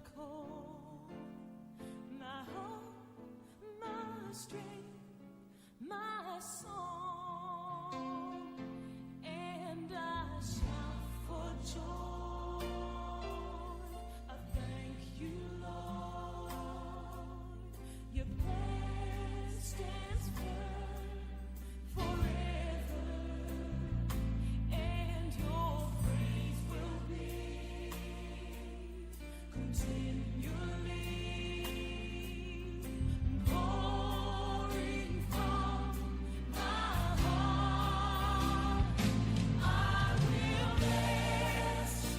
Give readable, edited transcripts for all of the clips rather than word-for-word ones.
back home. My hope, my strength, my song, and I shout for joy. I thank you, Lord. Your plan stands firm forever, and your praise will be continually pouring from my heart. I will bless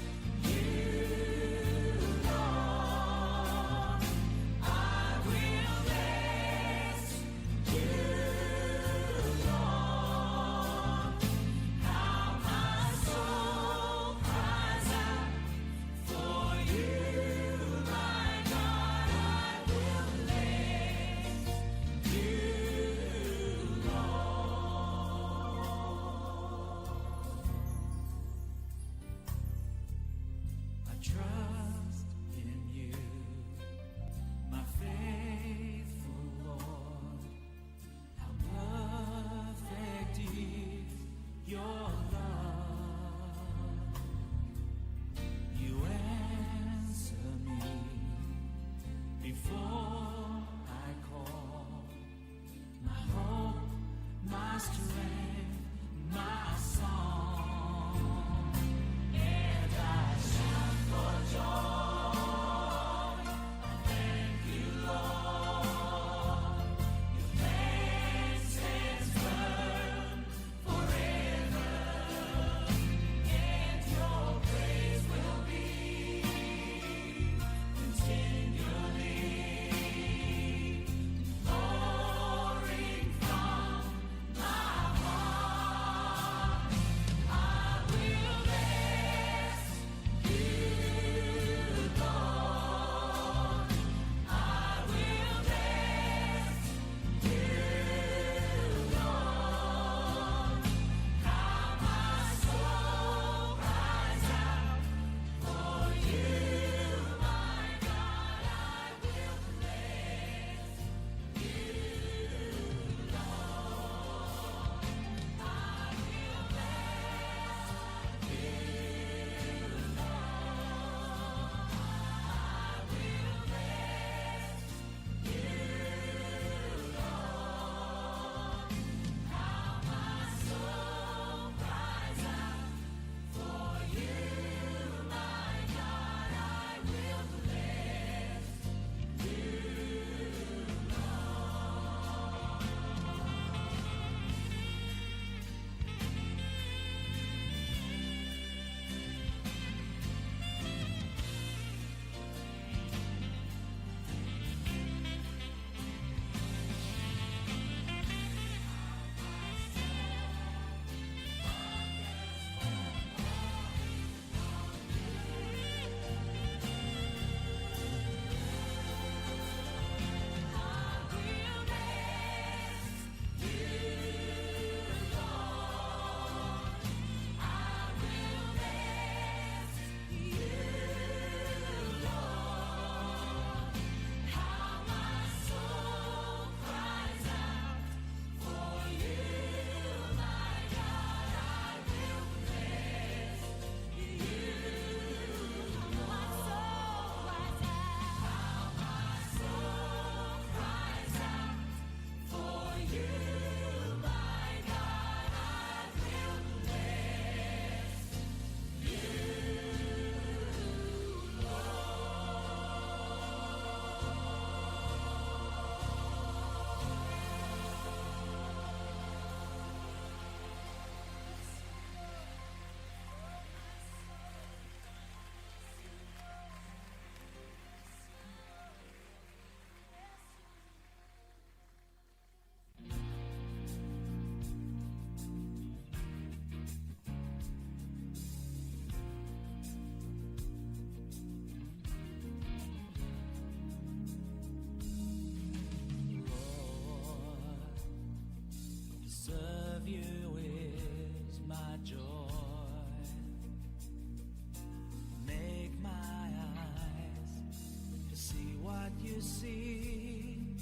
seem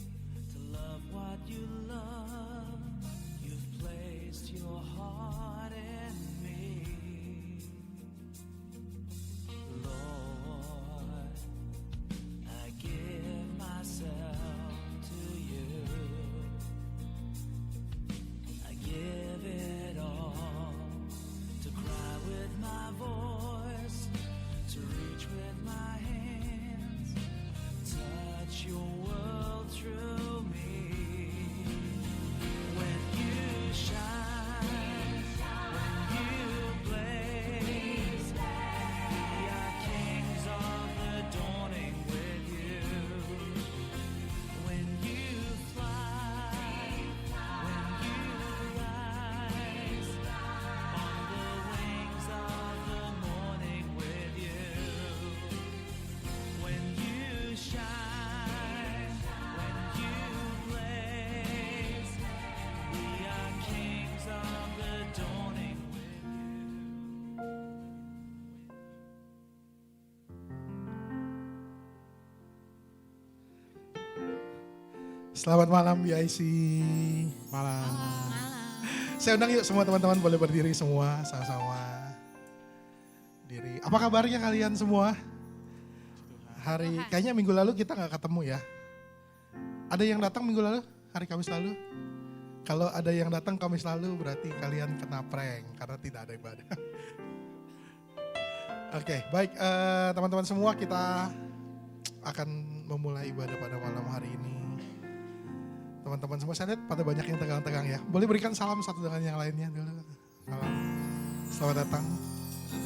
to love what you love. You've placed your heart in me. Lord, I give myself to you. I give it all to cry with my voice, to reach with my hands, touch your world through me. When you shine, when you blaze, we are kings of the dawning with you. When you fly, when you rise, on the wings of the morning with you. When you shine, when you blaze, we are kings of the dawning with you. Selamat malam BIC. Malam. Saya undang yuk semua teman-teman boleh berdiri semua sama-sama. Diri. Apa kabarnya kalian semua? Hari kayaknya minggu lalu kita nggak ketemu ya. Ada yang datang minggu lalu? Hari Kamis lalu? Kalau ada yang datang Kamis lalu berarti kalian kena prank karena tidak ada ibadah. Oke, baik teman-teman semua, kita akan memulai ibadah pada malam hari ini. Teman-teman semua, saya lihat pada banyak yang tegang-tegang ya. Boleh berikan salam satu dengan yang lainnya dulu. Salam. Selamat datang.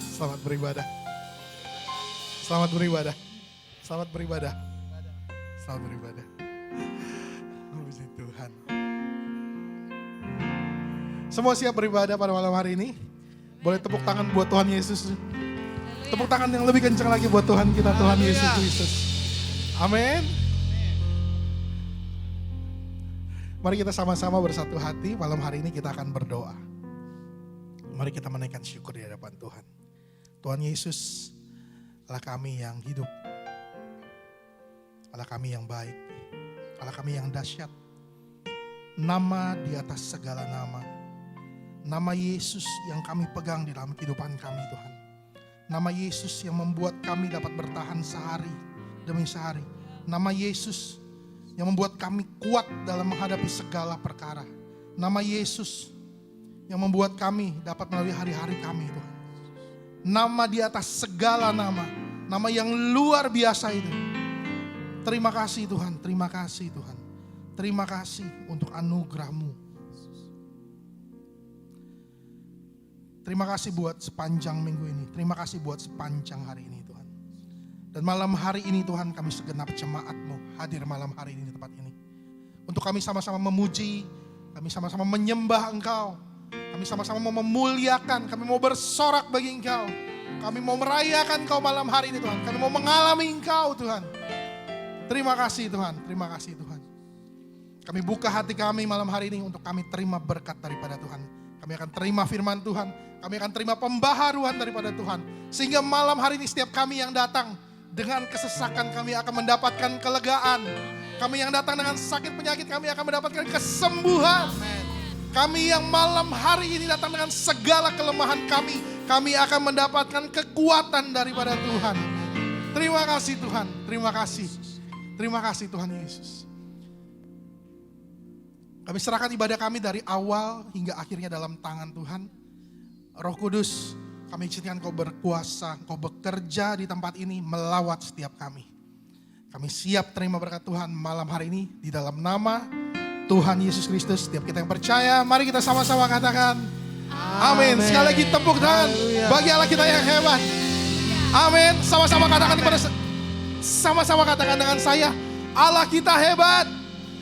Selamat beribadah. Selamat beribadah. Selamat beribadah. Selamat beribadah. Puji Tuhan. Semua siap beribadah pada malam hari ini? Boleh tepuk tangan buat Tuhan Yesus. Tepuk tangan yang lebih kencang lagi buat Tuhan kita, Tuhan Yesus Kristus. Amin. Mari kita sama-sama bersatu hati, malam hari ini kita akan berdoa. Mari kita menaikkan syukur di hadapan Tuhan. Tuhan Yesus, Allah kami yang hidup, Allah kami yang baik, Allah kami yang dahsyat. Nama di atas segala nama. Nama Yesus yang kami pegang di dalam kehidupan kami Tuhan. Nama Yesus yang membuat kami dapat bertahan sehari demi sehari. Nama Yesus yang membuat kami kuat dalam menghadapi segala perkara. Nama Yesus yang membuat kami dapat melalui hari-hari kami Tuhan. Nama di atas segala nama. Nama yang luar biasa itu. Terima kasih Tuhan, terima kasih Tuhan. Terima kasih untuk anugerah-Mu. Terima kasih buat sepanjang minggu ini. Terima kasih buat sepanjang hari ini Tuhan. Dan malam hari ini Tuhan, kami segenap jemaat-Mu hadir malam hari ini di tempat ini. Untuk kami sama-sama memuji, kami sama-sama menyembah Engkau. Kami sama-sama mau memuliakan, kami mau bersorak bagi Engkau. Kami mau merayakan Engkau malam hari ini Tuhan. Kami mau mengalami Engkau Tuhan. Terima kasih Tuhan, terima kasih Tuhan. Kami buka hati kami malam hari ini untuk kami terima berkat daripada Tuhan. Kami akan terima firman Tuhan, kami akan terima pembaharuan daripada Tuhan. Sehingga malam hari ini setiap kami yang datang dengan kesesakan kami akan mendapatkan kelegaan. Kami yang datang dengan sakit penyakit kami akan mendapatkan kesembuhan. Kami yang malam hari ini datang dengan segala kelemahan kami akan mendapatkan kekuatan daripada Tuhan. Terima kasih Tuhan, terima kasih. Terima kasih Tuhan Yesus. Kami serahkan ibadah kami dari awal hingga akhirnya dalam tangan Tuhan. Roh Kudus, kami izinkan Kau berkuasa, Kau bekerja di tempat ini melawat setiap kami. Kami siap terima berkat Tuhan malam hari ini di dalam nama Tuhan Yesus Kristus. Setiap kita yang percaya, mari kita sama-sama katakan amin. Sekali lagi tepuk tangan bagi Allah kita yang hebat. Amin. Sama-sama katakan sama-sama katakan dengan saya, Allah kita hebat.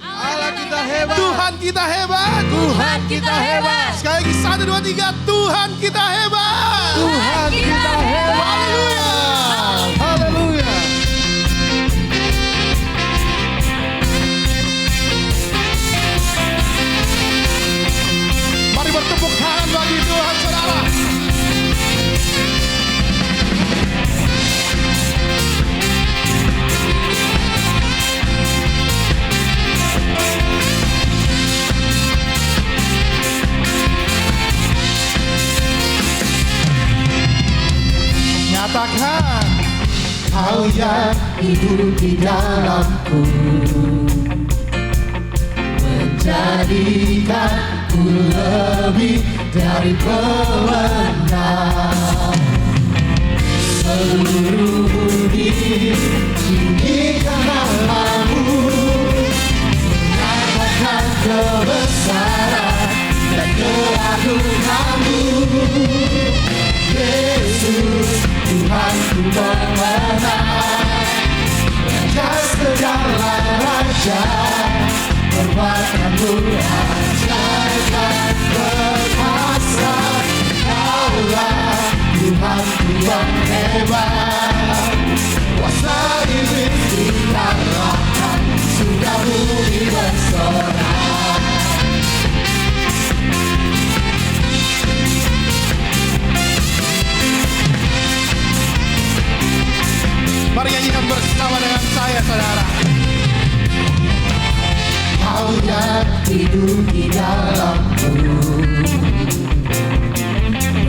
Allah kita hebat. Tuhan kita hebat. Tuhan kita hebat. Sekali lagi 1, 2, 3. Tuhan kita hebat. Tuhan kita hebat. Haleluya. Haleluya. Mari bertepuk tangan bagi Tuhan saudara. Kau yang hidup di dalamku, menjadikanku lebih dari pemenang. Seluruh bumi tinggikan namamu, menyatakan kebesaran dan keagunganmu. Yesus, Tuhanku pemenang, Raja segala raja, perbuatanmu ajaib dan perkasa. Kaulah Tuhanku yang hebat, kuasa iblis dikalahkan, sudah bumi bersorak. Mari nyanyikan bersama dengan saya, saudara. Kau yang hidup di dalamku,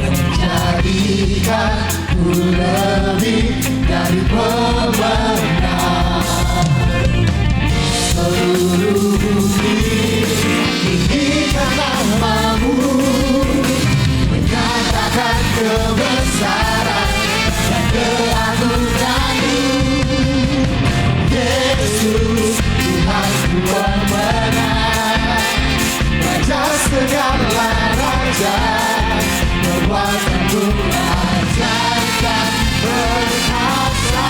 menjadikanku lebih dari pemenang. Seluruh bumi tinggikan namamu, menyatakan kebesaran dan keagunganmu. Yesus, Tuhanku pemenang, Raja segala raja, perbuatanmu ajaib dan perkasa.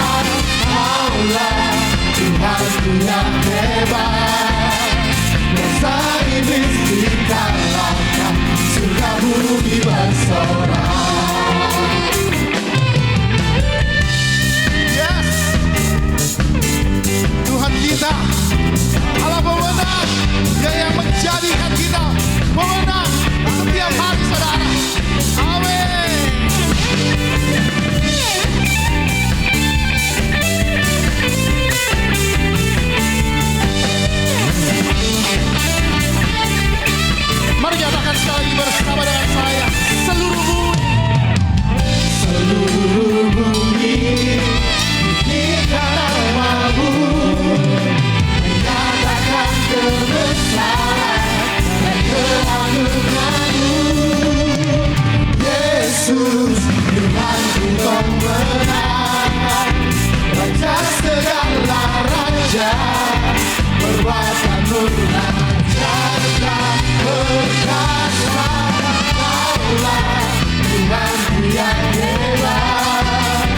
Kaulah Tuhanku yang hebat, kuasa iblis dikalahkan, surga bumi bersorak. Yes, Tuhan kita Allah pemenang, Dia yang menjadikan kita pemenang setiap hari, saudara. Amin. Mari nyatakan sekali lagi bersama dengan saya. Seluruh bumi tinggikan namamu, menyatakan kebesaran dan keagunganmu. Yesus, Tuhanku pemenang, Raja segala raja, perbuatanmu ajaib dan perkasa. Kaulah Tuhanku yang hebat,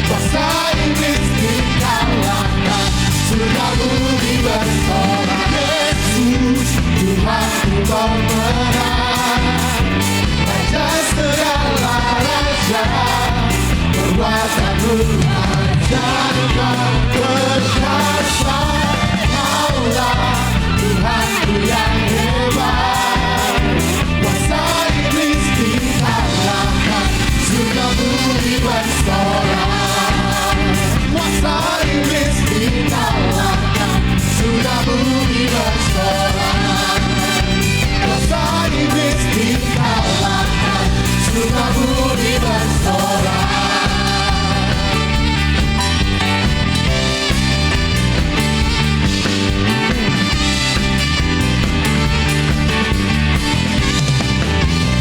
kuasa iblis dikalahkan, surga bumi bersorak. Yesus, Tuhanku pemenang, Raja segala raja, perbuatanmu ajaib dan perkasa. Kaulah Tuhanku yang hebat, kuasa iblis dikalahkan, surga bumi bersorak. Kuasa iblis dikalahkan, surga bumi bersorak. Kuasa iblis dikalahkan, surga bumi bersorak.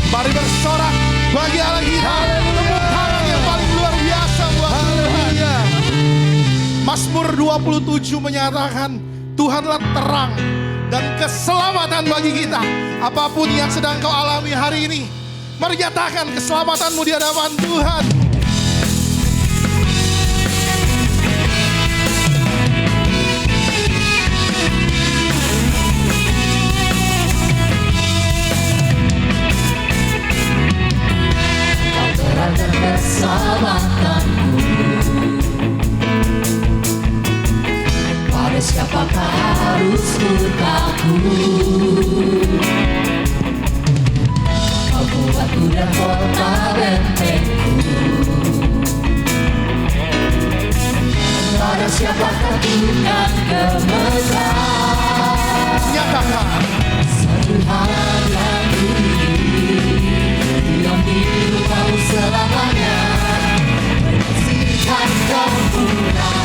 Mari bersorak bagi Allah kita. Tepuk tangan yang paling luar biasa buat Tuhan. Mazmur 27 menyatakan Tuhanlah terang dan keselamatan bagi kita. Apapun yang sedang kau alami hari ini, mari nyatakan keselamatanmu di hadapan Tuhan. Terangkan keselamatanmu, pada siapakah harus ku takut? Kau buatku dan kota bentengku, pada siapakah ku yang gemetar? Nyatakan Satu hal yang ku yang hidup kau selamanya, menyaksikan kau pulang.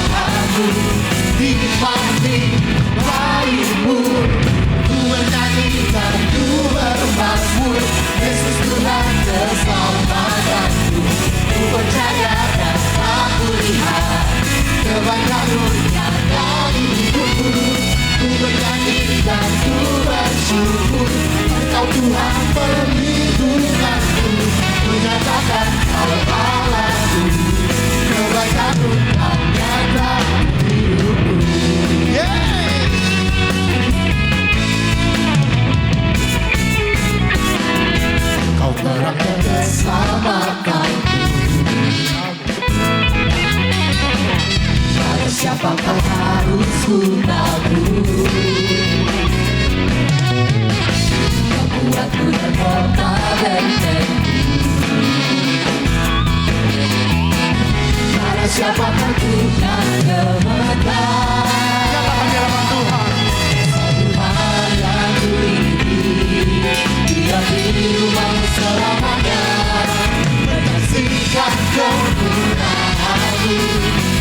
harus ku tahu. Kau buatku dan kota benteng. Karena siapa takutkan kemenangan. Nyatakan di hadapan Tuhan. Satu hal yang ku ingini, dia di rumahmu selamanya. Menyaksikan kemuliaan-Mu,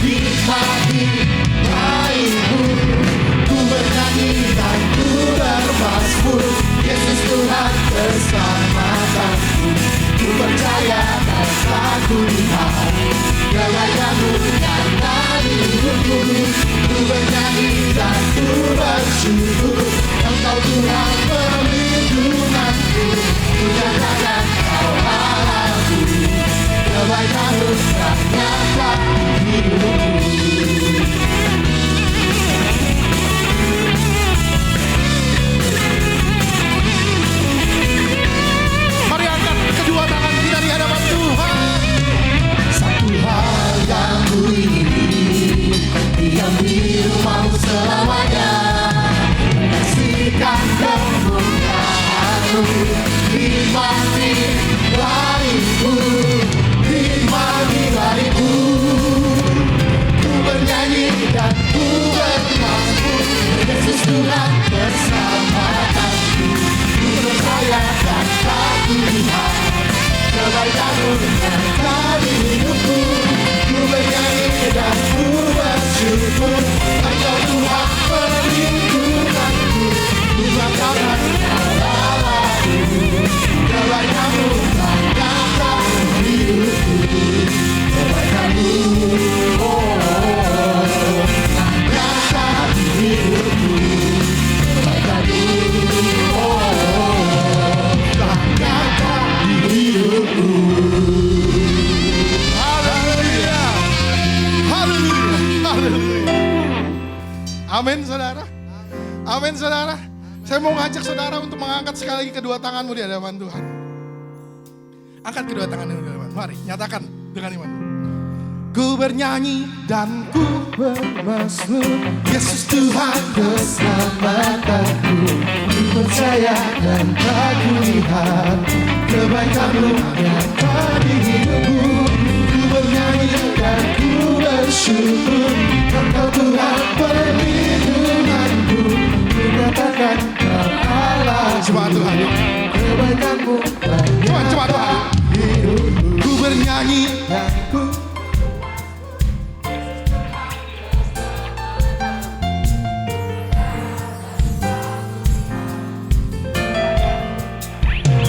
nikmati baik-Mu. Ku bernyanyi dan ku bermazmur, Yesus Tuhan keselamatanku. Ku percaya dan aku lihat kebaikan-Mu nyata di hidupku. Ku bernyanyi dan ku bersyukur, Engkau Tuhan perlindunganku. Ku nyatakan Kau Allahku, kebaikan-Mu yang nyata di hidupku. Mari angkat kedua tangan kita di hadapan Tuhan. Satu hal yang ku ingini, diam di rumahmu selamanya. Menyaksikan kemuliaan-Mu, nikmati baik-Mu, nikmati baik-Mu. Ku bernyanyi dan ku bermazmur, Yesus Tuhan keselamatanku. Ku percaya dan aku lihat kebaikan-Mu nyata di hidupku. Ku bernyanyi dan ku bersyukur, Engkau Tuhan perlindunganku. Ku nyatakan Kau Allahku, kebaikan-Mu nyata di hidupku. Kebaikan-Mu, nyata di hidupku. Kebaikan-Mu, nyata di hidupku. Haleluya. Haleluya. Haleluya. Amin saudara. Amin saudara. Saya mau ngajak saudara untuk mengangkat sekali lagi kedua tanganmu di hadapan Tuhan. Angkat kedua tanganmu di hadapan. Mari nyatakan dengan iman. Ku bernyanyi dan ku Bermazmur, Yesus Tuhan keselamatanku. Ku percaya dan aku lihat kebaikan-Mu nyata di hidupku. Ku bernyanyi dan ku bersyukur, Engkau Tuhan perlindunganku. Ku nyatakan Kau Allah, Coba Tuhan. kebaikan-Mu Coba Tuhan. Ku bernyanyi dan ku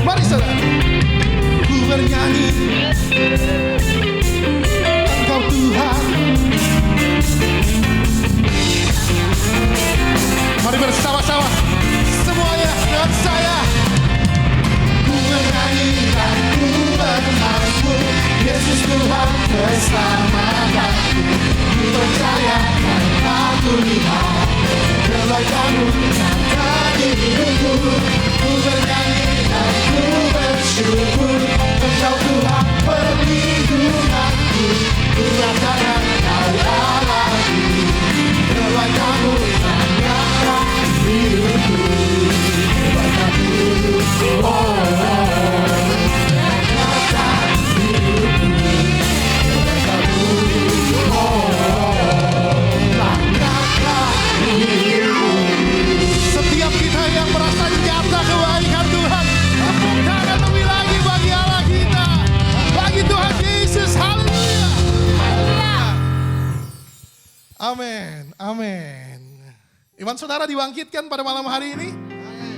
Mari saudara. Ku bernyanyi Engkau Tuhan. Mari bersama-sama semuanya dengan saya. Ku bernyanyi dan ku bermazmur, Yesus Tuhan keselamatanku. Ku percaya dan aku lihat kebaikan-Mu nyata di hidupku. Ku bernyanyi dan ku bersyukur, Engkau Tuhan perlindunganku. Ku nyatakan Kau Allahku, kebaikan-Mu nyata di hidupku. Kebaikan-Mu, nyata di hidupku. Kebaikan-Mu, nyata di hidupku. Setiap kita yang merasa nyata kebaikan Tuhan, tepuk tangan lebih lagi bagi Allah kita, bagi Tuhan Yesus. Haleluya. Amin. Amin. Iman saudara dibangkitkan pada malam hari ini.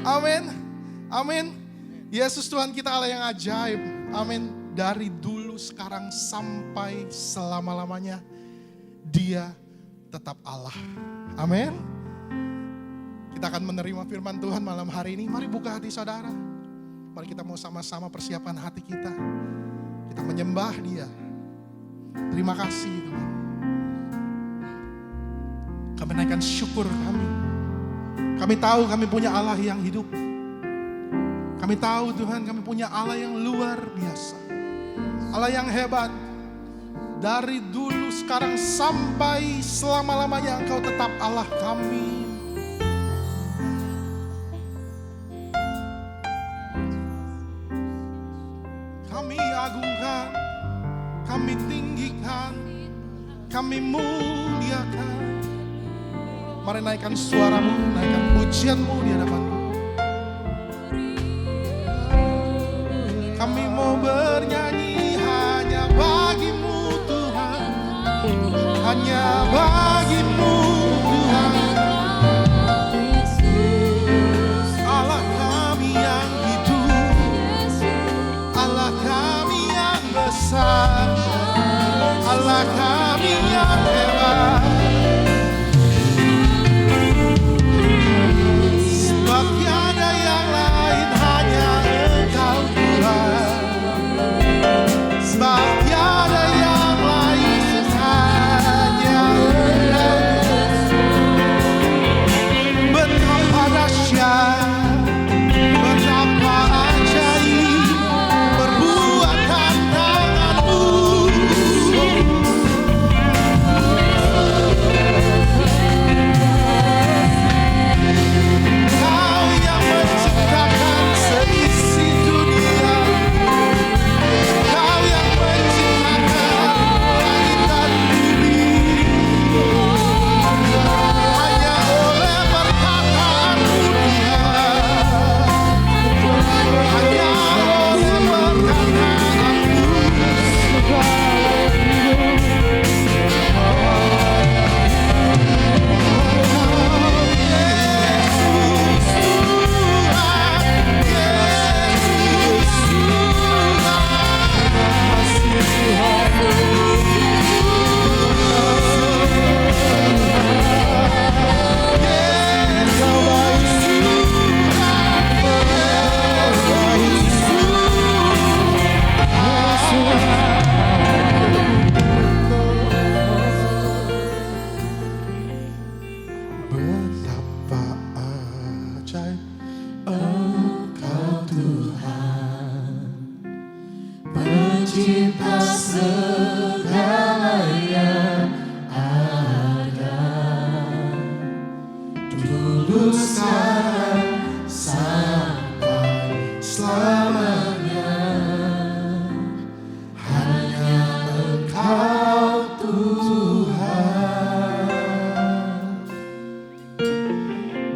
Amin. Amin. Yesus Tuhan kita Allah yang ajaib. Amin. Dari dulu, sekarang, sampai selama-lamanya, Dia tetap Allah. Amin. Kita akan menerima firman Tuhan malam hari ini. Mari buka hati saudara. Mari kita mau sama-sama persiapan hati kita. Kita menyembah Dia. Terima kasih Tuhan. Kami naikkan syukur kami. Kami tahu kami punya Allah yang hidup. Kami tahu Tuhan kami punya Allah yang luar biasa. Allah yang hebat. Dari dulu, sekarang, sampai selama-lamanya Engkau tetap Allah kami. Kami agungkan, kami tinggikan, kami muliakan. Mari naikkan suaramu, naikkan pujianmu di hadapan-Mu. Kami mau bernyanyi hanya bagi-Mu Tuhan, hanya bagi-Mu Tuhan. Allah kami yang hidup, Allah kami yang besar, Allah kami yang hebat. Sebab tiada yang lain, hanya Engkau Tuhan. Sebab tiada yang lain, hanya Engkau Tuhan. Betapa dahsyat, betapa ajaib perbuatan tangan-Mu. Kau yang menciptakan seisi dunia, Kau yang menciptakan langit dan bumi. Hanya oleh perkataan-Mu Tuhan, hanya oleh perkataan-Mu. Betapa ajaib Engkau Tuhan, Pencipta segala yang ada, dulu sekarang sampai selamanya. Hanya Engkau Tuhan,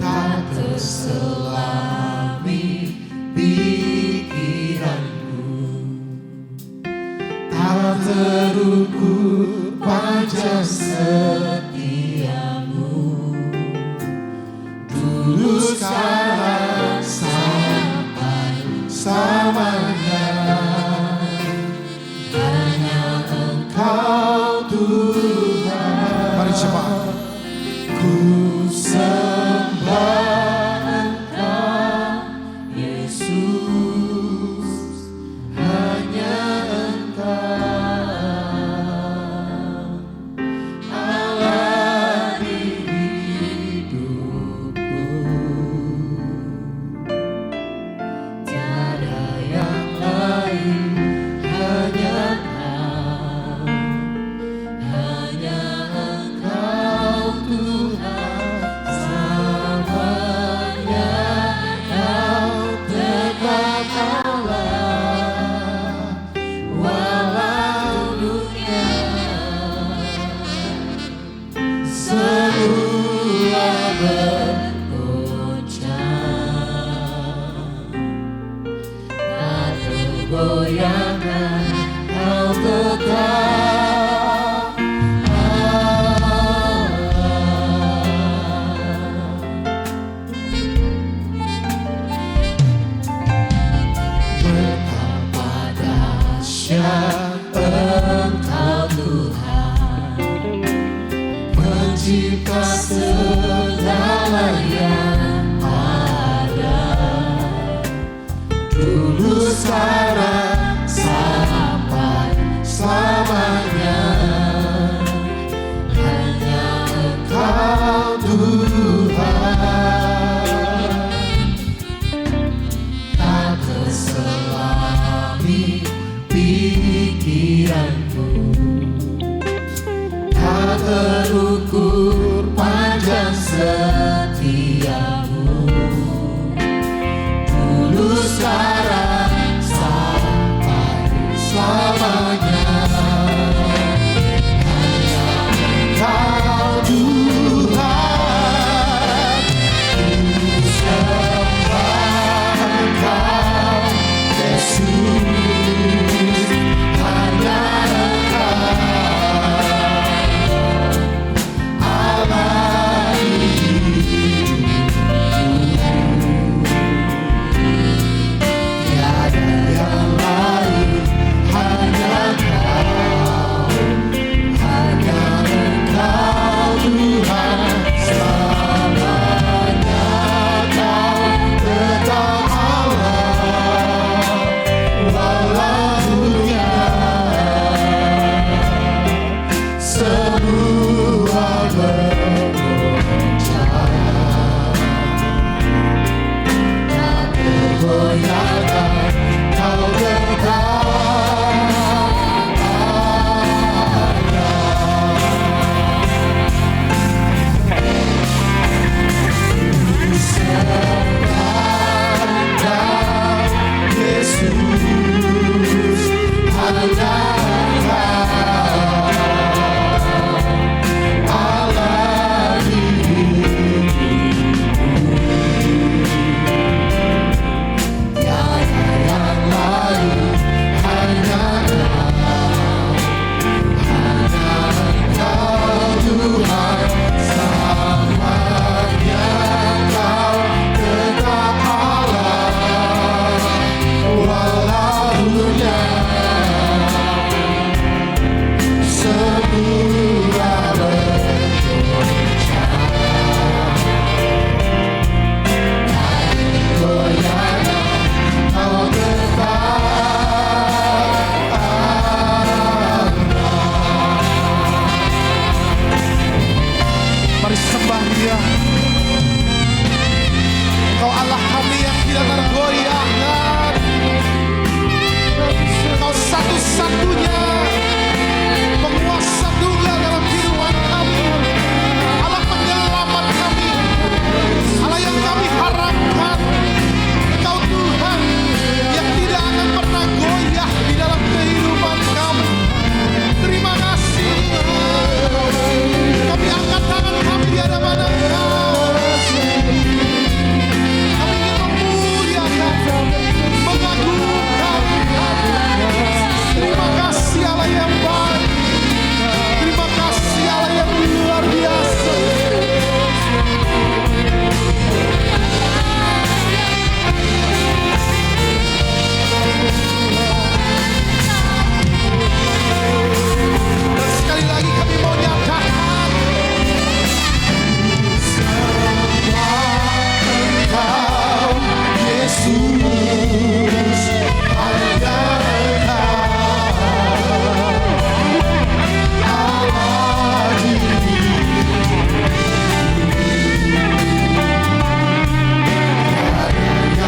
tak terselami pikiranku, tak terukur panjang setiamu. Dulu sekarang sampai selamanya. Hanya Engkau Tuhan. Mari jemaat, ku sembah Engkau Yesus, hanya Engkau Allah di hidupku. Tiada yang lain, hanya Engkau, hanya Engkau Tuhan. Selamanya Kau tetap Allah, walau dunia semua bergoncang, tak tergoyahkan Kau tetap Allah. Betapa dahsyat Engkau Tuhan, Pencipta segala yang ada, dulu sekarang sampai selamanya. Hanya Engkau Tuhan, tak terselami pikiranku, sembah Dia. Engkau Allah kami yang tidak tergoyahkan. Engkau satu-satunya penguasa dunia dalam kehidupan kami. Allah penyelamat kami. Allah yang kami harapkan. Engkau Tuhan yang tidak akan pernah goyah di dalam kehidupan kami. Terima kasih. Kami angkat tangan kami di hadapan Engkau. Kami ingin memuliakan, mengagungkan. Terima kasih Allah yang baik. Terima kasih Allah yang luar biasa. Dan sekali lagi kami mau nyatakan sembah Engkau Yesus, hanya Engkau Allah diri. Tiada yang lain, hanya Engkau.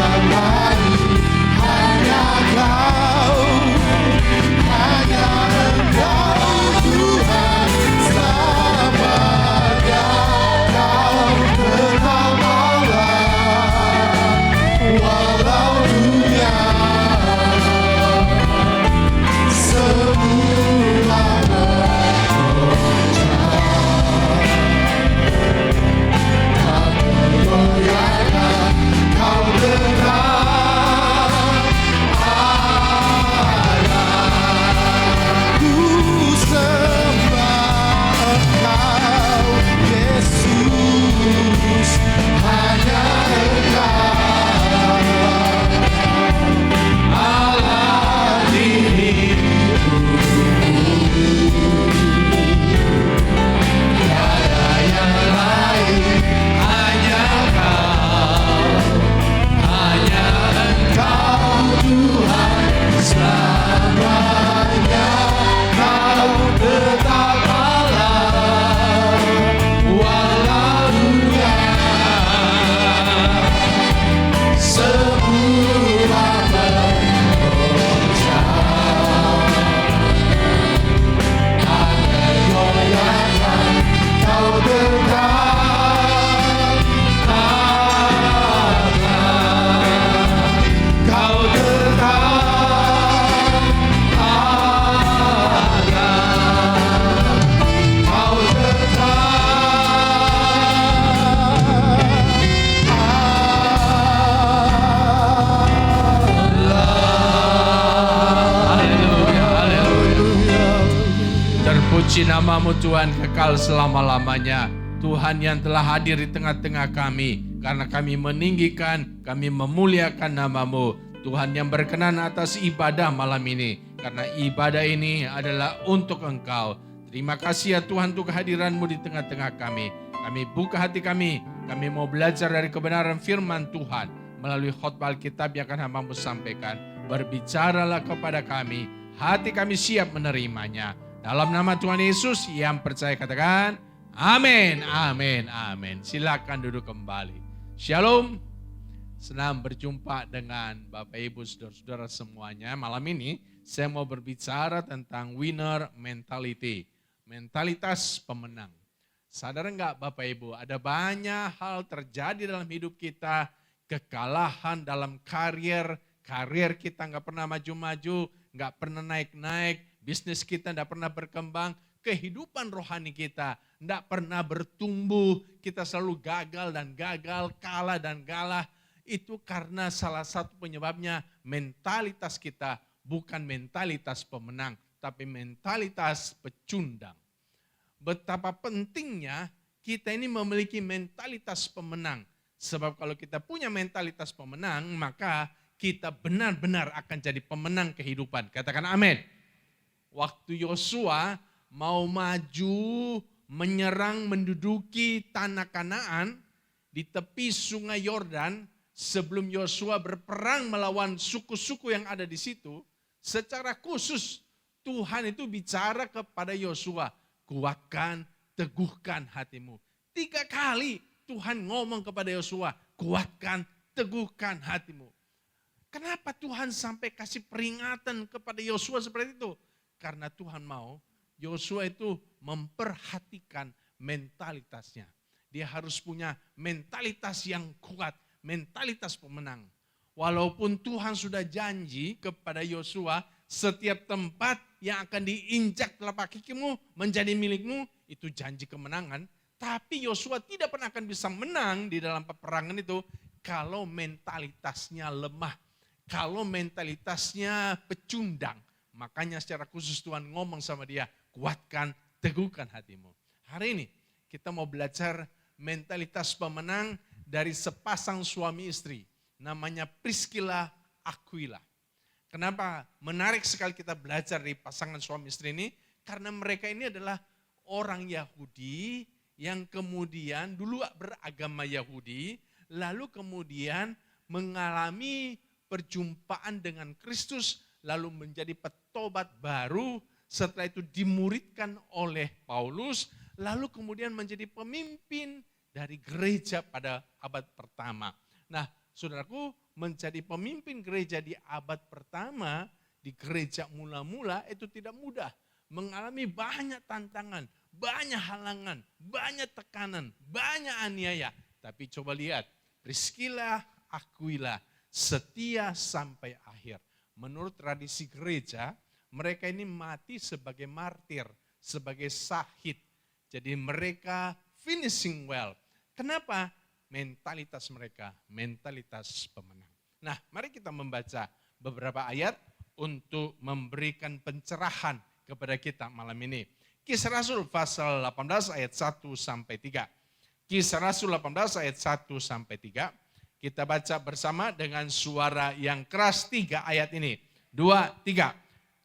Hanya Engkau Tuhan selamanya. Kau tetap Allah walau dunia semula tak tergoyahkan. Kau tetap ku sembah Engkau Yesus, hanya Engkau Allah diriku. Tiada yang lain, hanya Engkau Tuhan selamanya. Kau tetap Allah walau dunia semula bergoncang. Tak tergoyahkan. Kau tetap Allah. Kau tetap Allah. Kau Haleluya, haleluya. Terpuji namamu Tuhan kekal selama-lamanya. Tuhan yang telah hadir di tengah-tengah kami. Karena kami meninggikan, kami memuliakan namamu. Tuhan yang berkenan atas ibadah malam ini. Karena ibadah ini adalah untuk Engkau. Terima kasih ya Tuhan untuk kehadiran-Mu di tengah-tengah kami. Kami buka hati kami. Kami mau belajar dari kebenaran firman Tuhan. Melalui khotbah Alkitab yang akan hamba-Mu sampaikan. Berbicaralah kepada kami. Hati kami siap menerimanya. Dalam nama Tuhan Yesus yang percaya katakan, amin, amin, amin. Silakan duduk kembali. Shalom. Senang berjumpa dengan Bapak Ibu Saudara-saudara semuanya. Malam ini saya mau berbicara tentang winner mentality. Mentalitas pemenang. Sadar enggak Bapak Ibu, ada banyak hal terjadi dalam hidup kita. Kekalahan dalam karir kita enggak pernah maju-maju, enggak pernah naik-naik. Bisnis kita enggak pernah berkembang. Kehidupan rohani kita enggak pernah bertumbuh. Kita selalu gagal dan gagal, kalah dan kalah. Itu karena salah satu penyebabnya mentalitas kita bukan mentalitas pemenang, tapi mentalitas pecundang. Betapa pentingnya kita ini memiliki mentalitas pemenang. Sebab kalau kita punya mentalitas pemenang, maka kita benar-benar akan jadi pemenang kehidupan. Katakan amin. Waktu Yosua mau maju menyerang menduduki tanah Kanaan di tepi sungai Yordan, sebelum Yosua berperang melawan suku-suku yang ada di situ, secara khusus Tuhan itu bicara kepada Yosua, kuatkan, teguhkan hatimu. 3 kali Tuhan ngomong kepada Yosua, kuatkan, teguhkan hatimu. Kenapa Tuhan sampai kasih peringatan kepada Yosua seperti itu? Karena Tuhan mau Yosua itu memperhatikan mentalitasnya. Dia harus punya mentalitas yang kuat, mentalitas pemenang. Walaupun Tuhan sudah janji kepada Yosua, setiap tempat yang akan diinjak telapak kakimu menjadi milikmu, itu janji kemenangan. Tapi Yosua tidak pernah akan bisa menang di dalam peperangan itu kalau mentalitasnya lemah, kalau mentalitasnya pecundang. Makanya secara khusus Tuhan ngomong sama dia, kuatkan, teguhkan hatimu. Hari ini kita mau belajar mentalitas pemenang dari sepasang suami istri. Namanya Priscilla Aquila. Kenapa menarik sekali kita belajar dari pasangan suami istri ini? Karena mereka ini adalah orang Yahudi yang kemudian dulu beragama Yahudi, lalu kemudian mengalami perjumpaan dengan Kristus, lalu menjadi petobat baru, setelah itu dimuridkan oleh Paulus, lalu kemudian menjadi pemimpin dari gereja pada abad pertama. Nah, saudaraku, menjadi pemimpin gereja di abad pertama, di gereja mula-mula itu tidak mudah. Mengalami banyak tantangan, banyak halangan, banyak tekanan, banyak aniaya. Tapi coba lihat, Priscilla Aquila setia sampai akhir. Menurut tradisi gereja, mereka ini mati sebagai martir, sebagai syahid. Jadi mereka finishing well. Kenapa? Mentalitas mereka, mentalitas pemenang. Nah, mari kita membaca beberapa ayat untuk memberikan pencerahan kepada kita malam ini. Kisah Rasul pasal 18 ayat 1 sampai 3. Kisah Rasul 18 ayat 1 sampai 3. Kita baca bersama dengan suara yang keras 3 ayat ini. 2, 3.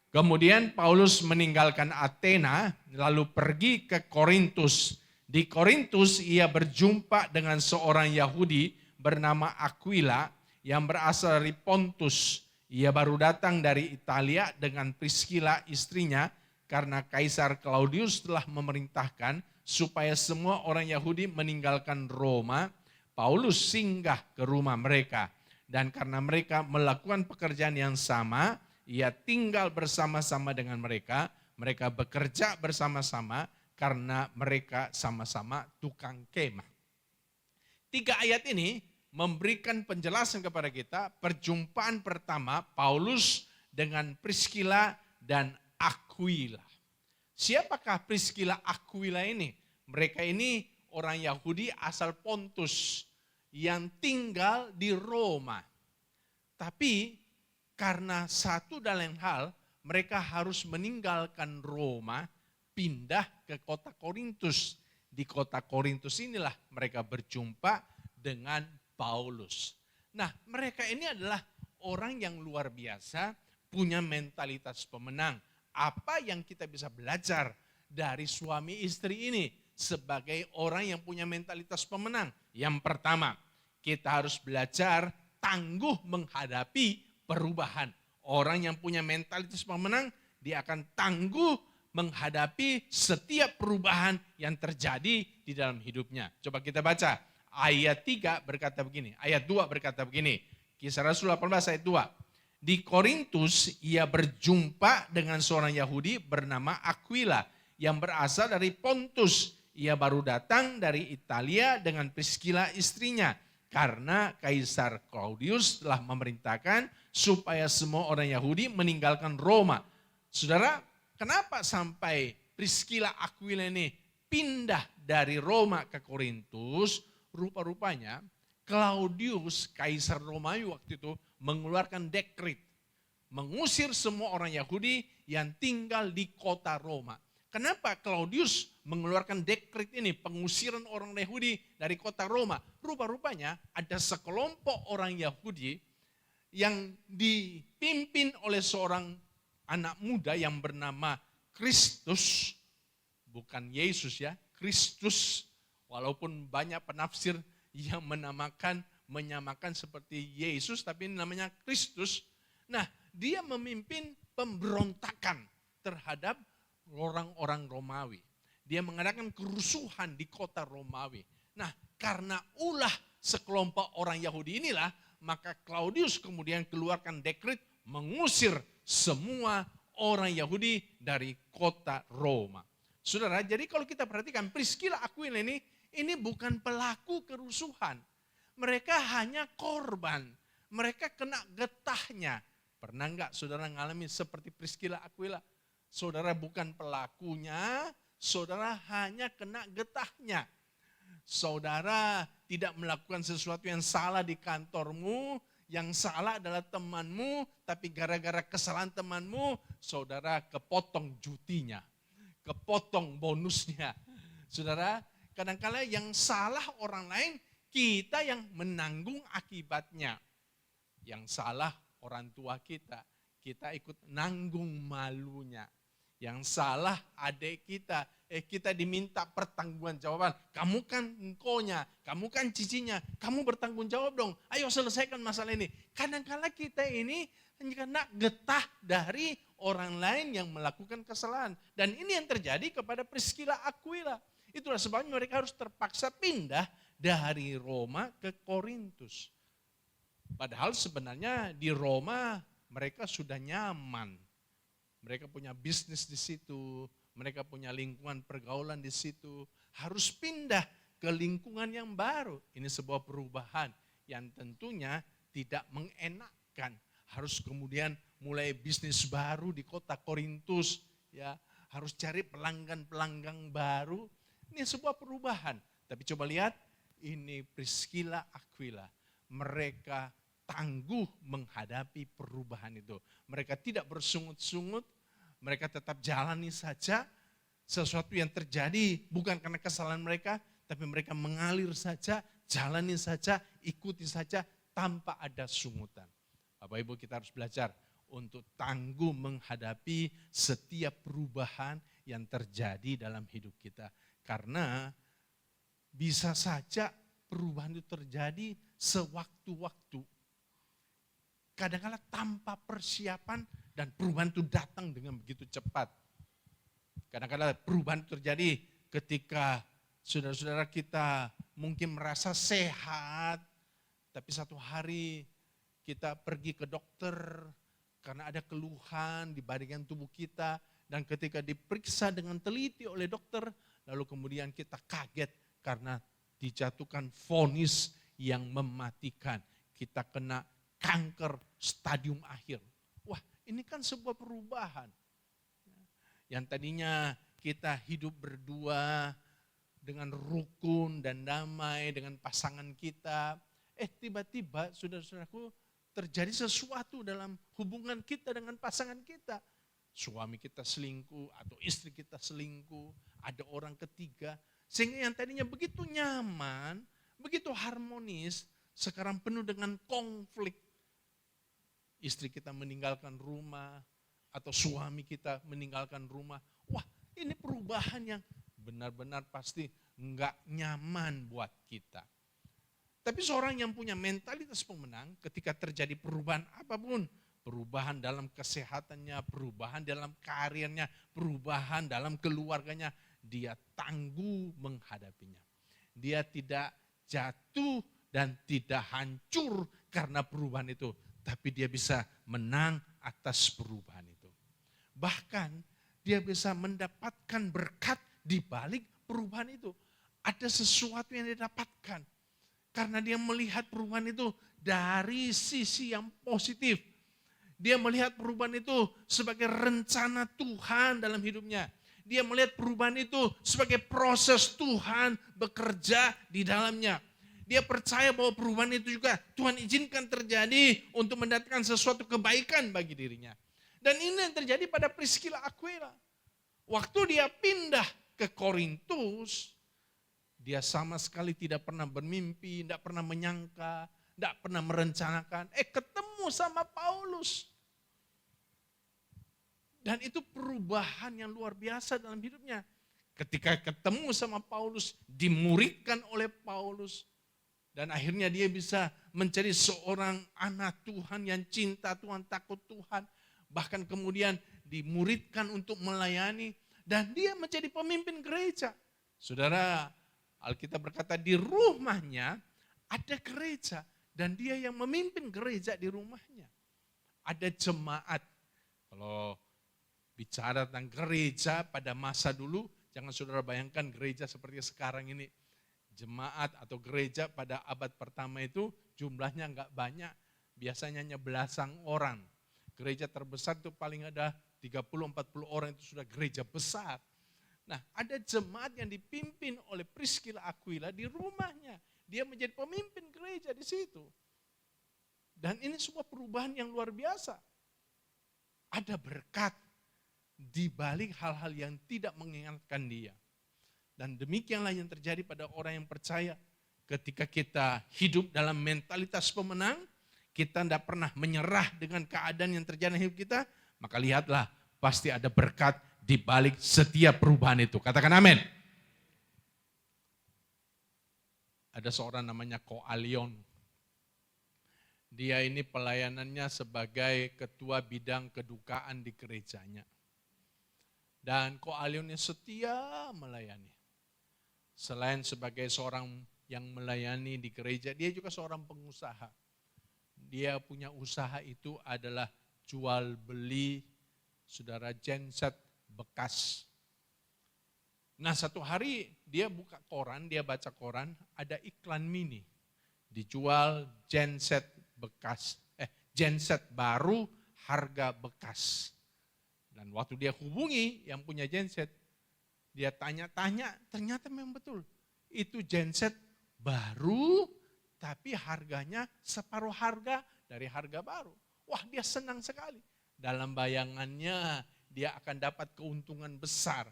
Kemudian Paulus meninggalkan Athena lalu pergi ke Korintus. Di Korintus ia berjumpa dengan seorang Yahudi bernama Aquila yang berasal dari Pontus. Ia baru datang dari Italia dengan Priscilla istrinya karena Kaisar Claudius telah memerintahkan supaya semua orang Yahudi meninggalkan Roma. Paulus singgah ke rumah mereka dan karena mereka melakukan pekerjaan yang sama, ia tinggal bersama-sama dengan mereka. Mereka bekerja bersama-sama karena mereka sama-sama tukang kemah. 3 ayat ini memberikan penjelasan kepada kita perjumpaan pertama Paulus dengan Priscilla dan Aquila. Siapakah Priscilla Aquila ini? Mereka ini orang Yahudi asal Pontus yang tinggal di Roma. Tapi karena satu dan lain hal, mereka harus meninggalkan Roma, pindah ke kota Korintus. Di kota Korintus inilah mereka berjumpa dengan Paulus. Nah, mereka ini adalah orang yang luar biasa, punya mentalitas pemenang. Apa yang kita bisa belajar dari suami istri ini sebagai orang yang punya mentalitas pemenang? Yang pertama, kita harus belajar tangguh menghadapi perubahan. Orang yang punya mentalitas pemenang, dia akan tangguh menghadapi setiap perubahan yang terjadi di dalam hidupnya. Coba kita baca. Ayat 3 berkata begini. Ayat 2 berkata begini. Kisah Rasul 18 ayat 2. Di Korintus ia berjumpa dengan seorang Yahudi bernama Aquila yang berasal dari Pontus. Ia baru datang dari Italia dengan Priscilla istrinya. Karena Kaisar Claudius telah memerintahkan supaya semua orang Yahudi meninggalkan Roma. Saudara, kenapa sampai Priscilla Aquila ini pindah dari Roma ke Korintus? Rupa-rupanya Claudius, Kaisar Romawi waktu itu mengeluarkan dekret. Mengusir semua orang Yahudi yang tinggal di kota Roma. Kenapa Claudius mengeluarkan dekret ini, pengusiran orang Yahudi dari kota Roma? Rupa-rupanya ada sekelompok orang Yahudi yang dipimpin oleh seorang anak muda yang bernama Kristus, bukan Yesus ya, Kristus. Walaupun banyak penafsir yang menyamakan seperti Yesus, tapi ini namanya Kristus. Nah, dia memimpin pemberontakan terhadap orang-orang Romawi. dia mengadakan kerusuhan di kota Romawi. Nah, karena ulah sekelompok orang Yahudi inilah, maka Claudius kemudian keluarkan dekret mengusir semua orang Yahudi dari kota Roma. Saudara, jadi kalau kita perhatikan Priscilla Aquila ini bukan pelaku kerusuhan. Mereka hanya korban. Mereka kena getahnya. Pernah enggak saudara ngalami seperti Priscilla Aquila? Saudara bukan pelakunya, saudara hanya kena getahnya. Saudara tidak melakukan sesuatu yang salah di kantormu, yang salah adalah temanmu, tapi gara-gara kesalahan temanmu, saudara kepotong jutinya, kepotong bonusnya. Saudara, kadang-kala yang salah orang lain, kita yang menanggung akibatnya. Yang salah orang tua kita ikut nanggung malunya. Yang salah adik kita diminta pertanggungjawaban. Kamu kan engkonya, kamu kan cicinya, kamu bertanggung jawab dong. Ayo selesaikan masalah ini. Kadang-kala kita ini kena getah dari orang lain yang melakukan kesalahan. Dan ini yang terjadi kepada Priscilla Aquila. Itulah sebabnya mereka harus terpaksa pindah dari Roma ke Korintus. Padahal sebenarnya di Roma mereka sudah nyaman. Mereka punya bisnis di situ, mereka punya lingkungan pergaulan di situ. Harus pindah ke lingkungan yang baru. Ini sebuah perubahan yang tentunya tidak mengenakkan. Harus kemudian mulai bisnis baru di kota Korintus, ya. Harus cari pelanggan-pelanggan baru. Ini sebuah perubahan. Tapi coba lihat, ini Priscilla Aquila. Mereka tangguh menghadapi perubahan itu. Mereka tidak bersungut-sungut, mereka tetap jalani saja sesuatu yang terjadi bukan karena kesalahan mereka, tapi mereka mengalir saja, jalani saja, ikuti saja tanpa ada sungutan. Bapak Ibu, kita harus belajar untuk tangguh menghadapi setiap perubahan yang terjadi dalam hidup kita. Karena bisa saja perubahan itu terjadi sewaktu-waktu. Kadang-kadang tanpa persiapan dan perubahan itu datang dengan begitu cepat. Kadang-kadang perubahan terjadi ketika saudara-saudara kita mungkin merasa sehat, tapi satu hari kita pergi ke dokter karena ada keluhan di bagian tubuh kita, dan ketika diperiksa dengan teliti oleh dokter, lalu kemudian kita kaget karena dijatuhkan vonis yang mematikan. Kita kena kanker stadium akhir. Wah, ini kan sebuah perubahan. Yang tadinya kita hidup berdua dengan rukun dan damai dengan pasangan kita. Tiba-tiba saudara-saudaraku terjadi sesuatu dalam hubungan kita dengan pasangan kita. Suami kita selingkuh atau istri kita selingkuh, ada orang ketiga. Sehingga yang tadinya begitu nyaman, begitu harmonis, sekarang penuh dengan konflik. Istri kita meninggalkan rumah, atau suami kita meninggalkan rumah. Wah, ini perubahan yang benar-benar pasti enggak nyaman buat kita. Tapi seorang yang punya mentalitas pemenang, ketika terjadi perubahan apapun, perubahan dalam kesehatannya, perubahan dalam karirnya, perubahan dalam keluarganya, dia tangguh menghadapinya. Dia tidak jatuh dan tidak hancur karena perubahan itu, tapi dia bisa menang atas perubahan itu. Bahkan dia bisa mendapatkan berkat di balik perubahan itu. Ada sesuatu yang dia dapatkan karena dia melihat perubahan itu dari sisi yang positif. Dia melihat perubahan itu sebagai rencana Tuhan dalam hidupnya. Dia melihat perubahan itu sebagai proses Tuhan bekerja di dalamnya. Dia percaya bahwa perubahan itu juga Tuhan izinkan terjadi untuk mendatangkan sesuatu kebaikan bagi dirinya. Dan ini yang terjadi pada Priscilla Aquila. Waktu dia pindah ke Korintus, dia sama sekali tidak pernah bermimpi, tidak pernah menyangka, tidak pernah merencanakan. Ketemu sama Paulus. Dan itu perubahan yang luar biasa dalam hidupnya. Ketika ketemu sama Paulus, dimuridkan oleh Paulus. Dan akhirnya dia bisa menjadi seorang anak Tuhan yang cinta Tuhan, takut Tuhan. Bahkan kemudian dimuridkan untuk melayani. Dan dia menjadi pemimpin gereja. Saudara, Alkitab berkata di rumahnya ada gereja. Dan dia yang memimpin gereja di rumahnya. Ada jemaat. Kalau bicara tentang gereja pada masa dulu, jangan saudara bayangkan gereja seperti sekarang ini. Jemaat atau gereja pada abad pertama itu jumlahnya enggak banyak. Biasanya hanya belasan orang. Gereja terbesar itu paling ada 30-40 orang, itu sudah gereja besar. Nah, ada jemaat yang dipimpin oleh Priscilla Aquila di rumahnya. Dia menjadi pemimpin gereja di situ. Dan ini sebuah perubahan yang luar biasa. Ada berkat di balik hal-hal yang tidak mengingatkan dia. Dan demikianlah yang terjadi pada orang yang percaya. Ketika kita hidup dalam mentalitas pemenang, kita tidak pernah menyerah dengan keadaan yang terjadi dalam hidup kita, maka lihatlah pasti ada berkat di balik setiap perubahan itu. Katakan amin. Ada seorang namanya Ko Alion. Dia ini pelayanannya sebagai ketua bidang kedukaan di gerejanya. Dan Ko Alion ini setia melayani. Selain sebagai seorang yang melayani di gereja, dia juga seorang pengusaha. Dia punya usaha itu adalah jual beli saudara genset bekas. Nah, satu hari dia buka koran, dia baca koran, ada iklan mini. Dijual genset bekas, genset baru harga bekas. Dan waktu dia hubungi yang punya genset, dia tanya-tanya, ternyata memang betul. Itu genset baru, tapi harganya separuh harga dari harga baru. Wah, dia senang sekali. Dalam bayangannya dia akan dapat keuntungan besar.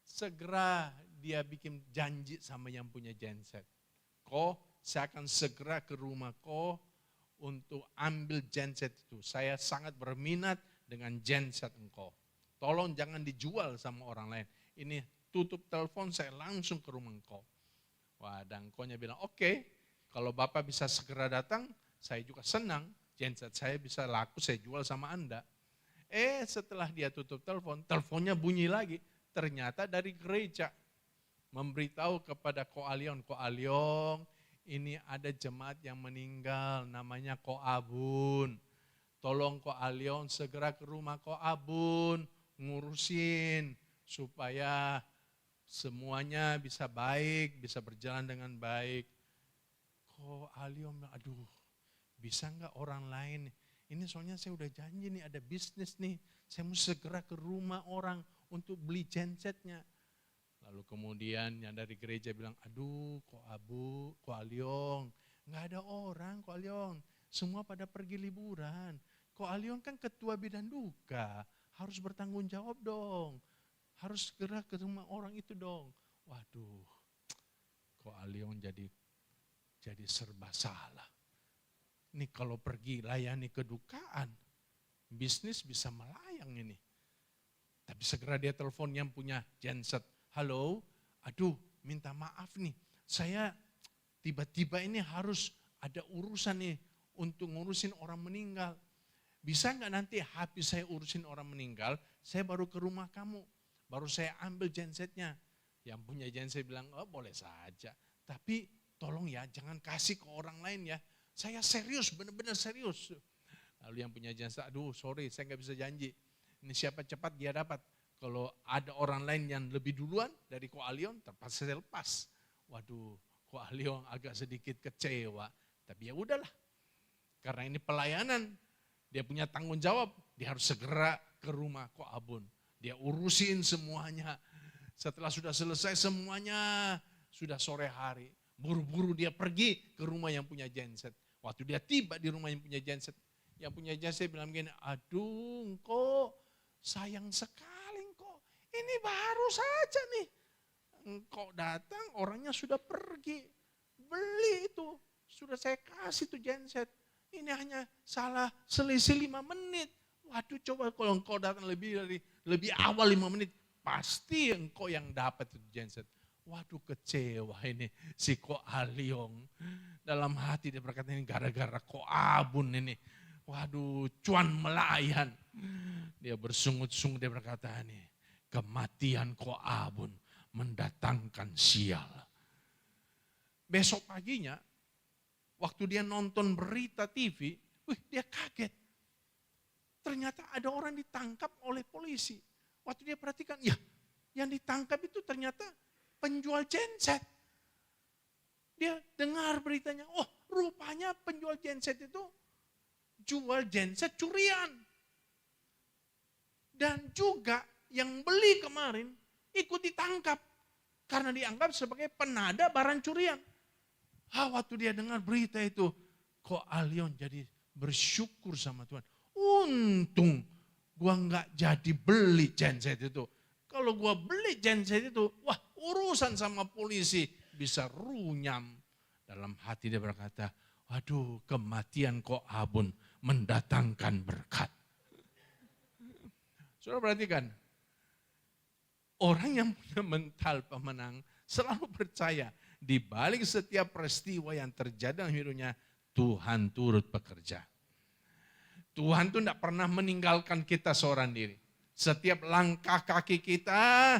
Segera dia bikin janji sama yang punya genset. Saya akan segera ke rumah untuk ambil genset itu. Saya sangat berminat dengan genset engkau. Tolong jangan dijual sama orang lain. Ini tutup telepon, saya langsung ke rumah engkau. Wah, dan engkaunya bilang, oke, kalau Bapak bisa segera datang, saya juga senang. Genset saya bisa laku, saya jual sama Anda. Setelah dia tutup telepon, teleponnya bunyi lagi. Ternyata dari gereja. Memberitahu kepada Ko Alion, ini ada jemaat yang meninggal, namanya Ko Abun. Tolong Ko Alion segera ke rumah Ko Abun, ngurusin supaya semuanya bisa baik, bisa berjalan dengan baik. Ko Alion bilang, aduh bisa enggak orang lain? Ini soalnya saya udah janji nih, ada bisnis nih. Saya mesti segera ke rumah orang untuk beli gensetnya. Lalu kemudian yang dari gereja bilang, aduh Ko Alion, enggak ada orang Ko Alion. Semua pada pergi liburan. Ko Alion kan ketua bidang duka, harus bertanggung jawab dong. Harus segera ke rumah orang itu dong. Waduh, Ko Alion jadi serba salah. Ini kalau pergi layani kedukaan, bisnis bisa melayang ini. Tapi segera dia telepon yang punya genset. Halo, aduh minta maaf nih. Saya tiba-tiba ini harus ada urusan nih untuk ngurusin orang meninggal. Bisa nggak nanti habis saya urusin orang meninggal, saya baru ke rumah kamu. Baru saya ambil gensetnya. Yang punya genset bilang, oh boleh saja. Tapi tolong ya jangan kasih ke orang lain ya. Saya serius, benar-benar serius. Lalu yang punya genset, aduh sorry saya nggak bisa janji. Ini siapa cepat dia dapat. Kalau ada orang lain yang lebih duluan dari Ko Alion, terpaksa saya lepas. Waduh, Ko Alion agak sedikit kecewa. Tapi ya udahlah. Karena ini pelayanan, dia punya tanggung jawab. Dia harus segera ke rumah Ko Abun. Dia urusin semuanya. Setelah sudah selesai semuanya, sudah sore hari. Buru-buru dia pergi ke rumah yang punya genset. Waktu dia tiba di rumah yang punya genset, bilang gini, aduh engkau sayang sekali engkau. Ini baru saja nih. Engkau datang orangnya sudah pergi. Beli itu. Sudah saya kasih tuh genset. Ini hanya salah selisih 5 menit. Waduh coba kalau engkau datang lebih awal 5 menit. Pasti engkau yang dapat itu genset. Waduh kecewa ini si Ko Alion. Dalam hati dia berkata ini gara-gara Ko Abun ini. waduh, cuan melayan. Dia bersungut-sungut, dia berkata ini, kematian Koabun mendatangkan sial. Besok paginya, waktu dia nonton berita TV, dia kaget. Ternyata ada orang ditangkap oleh polisi. Waktu dia perhatikan, ya yang ditangkap itu ternyata penjual genset. Dia dengar beritanya, oh rupanya penjual genset itu jual genset curian. Dan juga yang beli kemarin ikut ditangkap. Karena dianggap sebagai penada barang curian. Waktu dia dengar berita itu, kok Alion jadi bersyukur sama Tuhan. Untung gua nggak jadi beli genset itu. Kalau gua beli genset itu, wah urusan sama polisi bisa runyam. Dalam hati dia berkata, waduh kematian Koabun mendatangkan berkat. Saudara perhatikan, orang yang punya mental pemenang selalu percaya di balik setiap peristiwa yang terjadi dalam hidupnya, Tuhan turut bekerja. Tuhan tuh tidak pernah meninggalkan kita seorang diri. Setiap langkah kaki kita,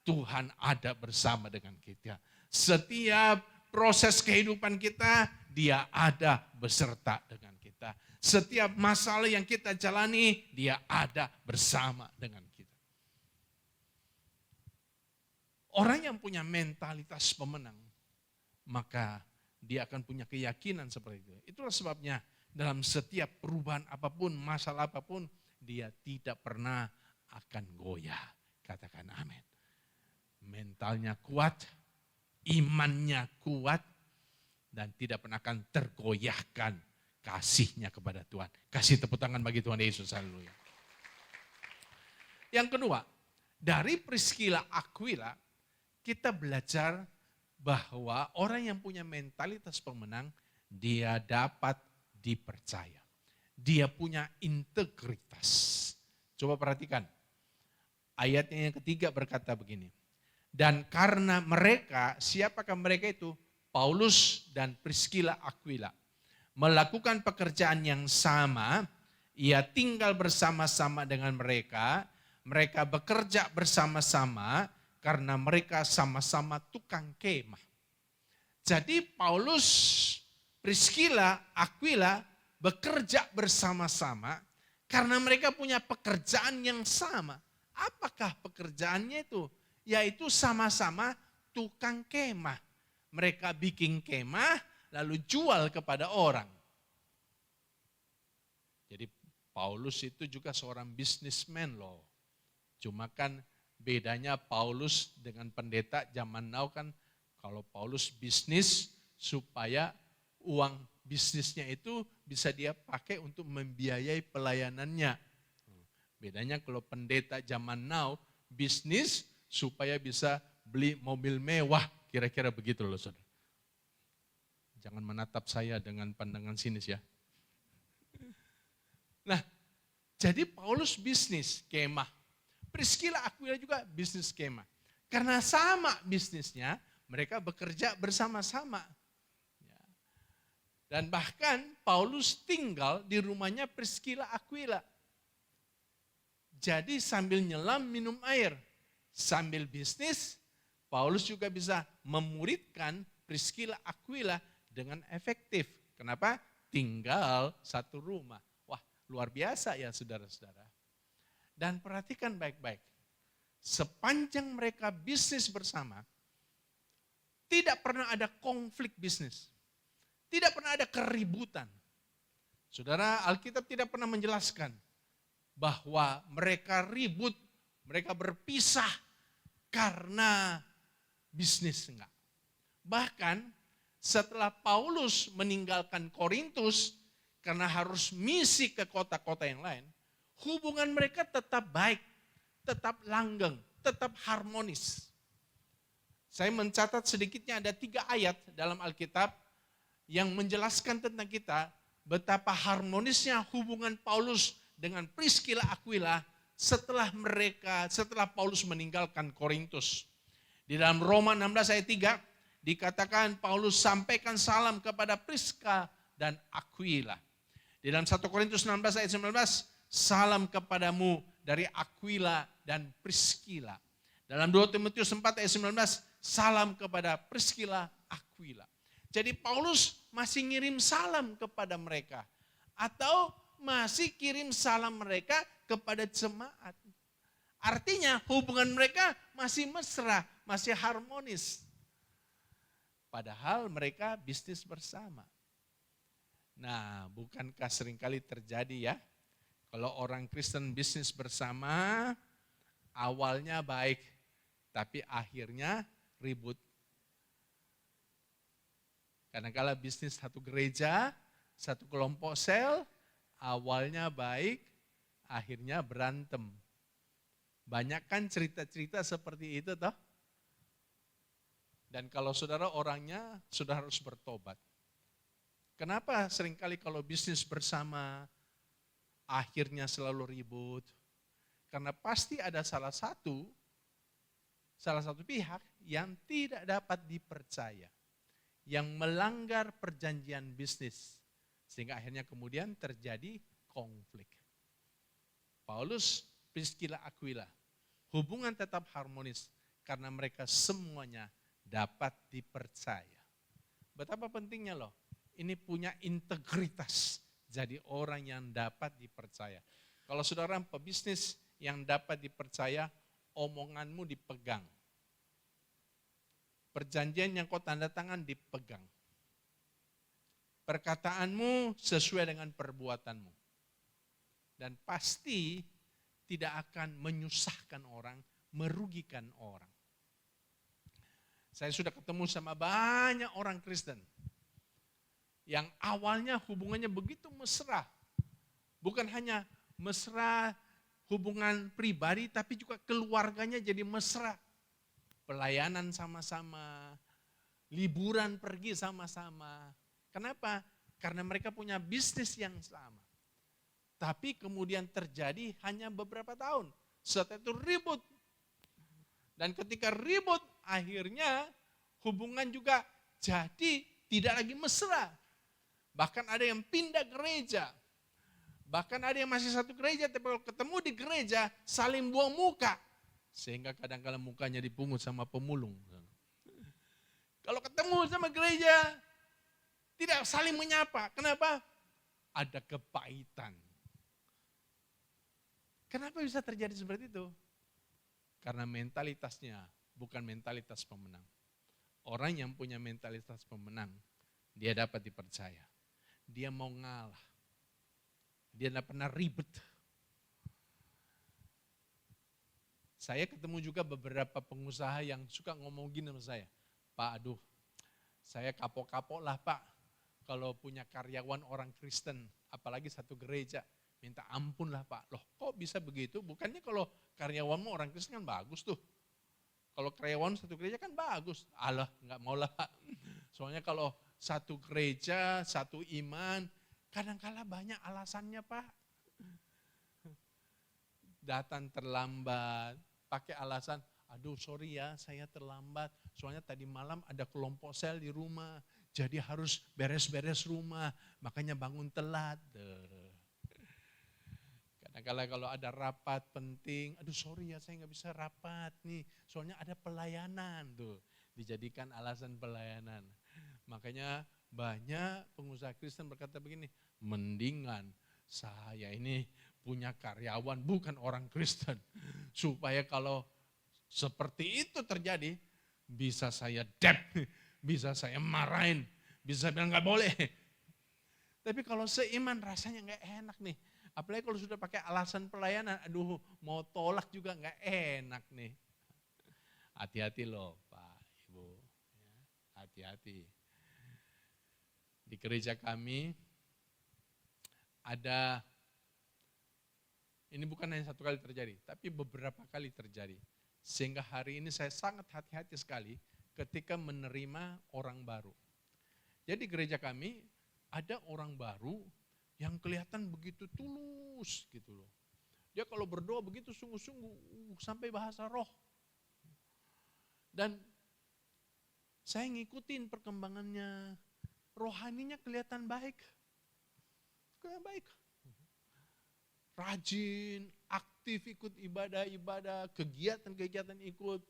Tuhan ada bersama dengan kita. Setiap proses kehidupan kita, Dia ada beserta dengan kita. Setiap masalah yang kita jalani, Dia ada bersama dengan kita. Orang yang punya mentalitas pemenang, maka dia akan punya keyakinan seperti itu. Itulah sebabnya dalam setiap perubahan apapun, masalah apapun, dia tidak pernah akan goyah. Katakan amin. Mentalnya kuat, imannya kuat, dan tidak pernah akan tergoyahkan kasihnya kepada Tuhan. Kasih tepuk tangan bagi Tuhan Yesus, haleluya. Yang kedua, dari Priscilla Aquila, kita belajar bahwa orang yang punya mentalitas pemenang, dia dapat dipercaya. Dia punya integritas. Coba perhatikan. Ayatnya yang ketiga berkata begini. Dan karena mereka, siapakah mereka itu? Paulus dan Priscilla Aquila. Melakukan pekerjaan yang sama, ia tinggal bersama-sama dengan mereka. Mereka bekerja bersama-sama karena mereka sama-sama tukang kemah. Jadi Paulus, Priscilla, Aquila bekerja bersama-sama karena mereka punya pekerjaan yang sama. Apakah pekerjaannya itu? Yaitu sama-sama tukang kemah. Mereka bikin kemah lalu jual kepada orang. Jadi Paulus itu juga seorang businessman loh. Cuma kan bedanya Paulus dengan pendeta zaman now kan, kalau Paulus bisnis supaya uang bisnisnya itu bisa dia pakai untuk membiayai pelayanannya. Bedanya kalau pendeta zaman now bisnis supaya bisa beli mobil mewah, kira-kira begitu loh saudara. Jangan menatap saya dengan pandangan sinis ya. Nah, jadi Paulus bisnis kemah. Priscilla Aquila juga bisnis kemah. Karena sama bisnisnya, mereka bekerja bersama-sama. Dan bahkan Paulus tinggal di rumahnya Priscilla Aquila. Jadi sambil nyelam minum air, sambil bisnis, Paulus juga bisa memuridkan Priscilla Aquila dengan efektif. Kenapa? Tinggal satu rumah. Wah, luar biasa ya saudara-saudara. Dan perhatikan baik-baik. Sepanjang mereka bisnis bersama, tidak pernah ada konflik bisnis. Tidak pernah ada keributan. Saudara, Alkitab tidak pernah menjelaskan bahwa mereka ribut, mereka berpisah karena bisnis, enggak. Bahkan setelah Paulus meninggalkan Korintus karena harus misi ke kota-kota yang lain, hubungan mereka tetap baik, tetap langgeng, tetap harmonis. Saya mencatat sedikitnya ada 3 ayat dalam Alkitab yang menjelaskan tentang kita betapa harmonisnya hubungan Paulus dengan Priscilla Aquila setelah Paulus meninggalkan Korintus. Di dalam Roma 16 ayat 3 dikatakan Paulus sampaikan salam kepada Prisca dan Aquila. Di Di dalam 1 Korintus 16 ayat 19, salam kepadamu dari Aquila dan Priscilla. Dalam 2 Timotius 4 ayat 19, salam kepada Priscilla, Aquila. Jadi Paulus masih ngirim salam kepada mereka. Atau masih kirim salam mereka kepada jemaat. Artinya hubungan mereka masih mesra, masih harmonis. Padahal mereka bisnis bersama. Nah, bukankah seringkali terjadi ya, kalau orang Kristen bisnis bersama, awalnya baik, tapi akhirnya ribut. Kadang-kala bisnis satu gereja, satu kelompok sel, awalnya baik, akhirnya berantem. Banyak kan cerita-cerita seperti itu toh. Dan kalau saudara orangnya sudah harus bertobat. Kenapa seringkali kalau bisnis bersama akhirnya selalu ribut? Karena pasti ada salah satu pihak yang tidak dapat dipercaya, yang melanggar perjanjian bisnis, sehingga akhirnya kemudian terjadi konflik. Paulus, Priscilla, Aquila, hubungan tetap harmonis karena mereka semuanya dapat dipercaya. Betapa pentingnya loh. Ini punya integritas, jadi orang yang dapat dipercaya. Kalau saudara pebisnis yang dapat dipercaya, omonganmu dipegang. Perjanjian yang kau tanda tangan dipegang. Perkataanmu sesuai dengan perbuatanmu. Dan pasti tidak akan menyusahkan orang, merugikan orang. Saya sudah ketemu sama banyak orang Kristen yang awalnya hubungannya begitu mesra. Bukan hanya mesra hubungan pribadi, tapi juga keluarganya jadi mesra. Pelayanan sama-sama, liburan pergi sama-sama. Kenapa? Karena mereka punya bisnis yang sama. Tapi kemudian terjadi hanya beberapa tahun. Setelah itu ribut. Dan ketika ribut, akhirnya hubungan juga jadi tidak lagi mesra. Bahkan ada yang pindah gereja. Bahkan ada yang masih satu gereja, tapi kalau ketemu di gereja saling buang muka. Sehingga kadang-kadang mukanya dipungut sama pemulung. Kalau ketemu sama gereja, tidak saling menyapa. Kenapa? Ada kepahitan. Kenapa bisa terjadi seperti itu? Karena mentalitasnya bukan mentalitas pemenang. Orang yang punya mentalitas pemenang, dia dapat dipercaya. Dia mau ngalah. Dia tidak pernah ribet. Saya ketemu juga beberapa pengusaha yang suka ngomong gini sama saya. Pak, aduh, saya kapok-kapok lah Pak. Kalau punya karyawan orang Kristen, apalagi satu gereja, minta ampun lah Pak. Loh kok bisa begitu? Bukannya kalau karyawanmu orang Kristen kan bagus tuh. Kalau karyawan satu gereja kan bagus. Alah, enggak mau lah Pak. Soalnya kalau satu gereja, satu iman, kadang-kala banyak alasannya Pak. Datang terlambat, pakai alasan, aduh sorry ya saya terlambat, soalnya tadi malam ada kelompok sel di rumah, jadi harus beres-beres rumah, makanya bangun telat. Kadang-kala kalau ada rapat penting, aduh sorry ya saya nggak bisa rapat nih, soalnya ada pelayanan tuh, dijadikan alasan pelayanan. Makanya banyak pengusaha Kristen berkata begini, mendingan saya ini punya karyawan bukan orang Kristen. Supaya kalau seperti itu terjadi, bisa saya bisa saya marahin, bisa bilang nggak boleh. Tapi kalau seiman rasanya nggak enak nih. Apalagi kalau sudah pakai alasan pelayanan, aduh mau tolak juga nggak enak nih. Hati-hati loh Pak, Ibu. Hati-hati. Di gereja kami ada, ini bukan hanya satu kali terjadi, tapi beberapa kali terjadi. Sehingga hari ini saya sangat hati-hati sekali ketika menerima orang baru. Jadi gereja kami ada orang baru yang kelihatan begitu tulus gitu loh. Dia kalau berdoa begitu sungguh-sungguh sampai bahasa roh. Dan saya ngikutin perkembangannya, rohaninya kelihatan baik. anak yang baik. Rajin, aktif ikut ibadah-ibadah, kegiatan-kegiatan ikut.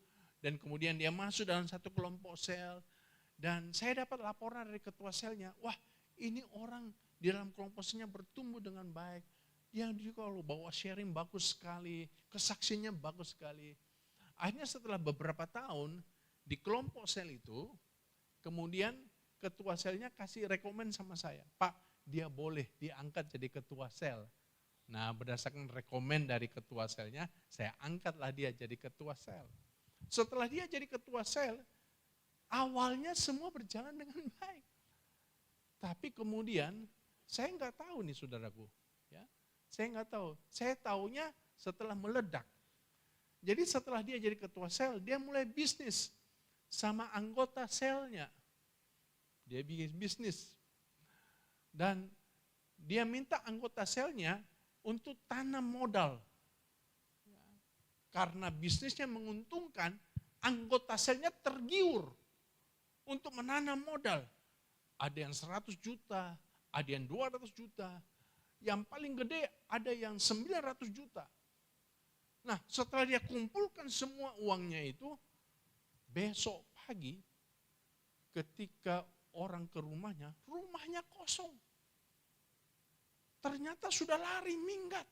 Dan kemudian dia masuk dalam satu kelompok sel. Dan saya dapat laporan dari ketua selnya, wah ini orang di dalam kelompok selnya bertumbuh dengan baik. Dia kalau bawa sharing bagus sekali, kesaksiannya bagus sekali. Akhirnya setelah beberapa tahun di kelompok sel itu, kemudian ketua selnya kasih rekomen sama saya, Pak dia boleh diangkat jadi ketua sel. Nah berdasarkan rekomen dari ketua selnya, saya angkatlah dia jadi ketua sel. Setelah dia jadi ketua sel, awalnya semua berjalan dengan baik. Tapi kemudian saya nggak tahu nih saudaraku, ya, saya nggak tahu. Saya taunya setelah meledak. Jadi setelah dia jadi ketua sel, dia mulai bisnis sama anggota selnya. Dia bikin bisnis. Dan dia minta anggota selnya untuk tanam modal. Karena bisnisnya menguntungkan, anggota selnya tergiur untuk menanam modal. Ada yang 100 juta, ada yang 200 juta. Yang paling gede ada yang 900 juta. Nah setelah dia kumpulkan semua uangnya itu, besok pagi ketika orang ke rumahnya, rumahnya kosong. Ternyata sudah lari minggat.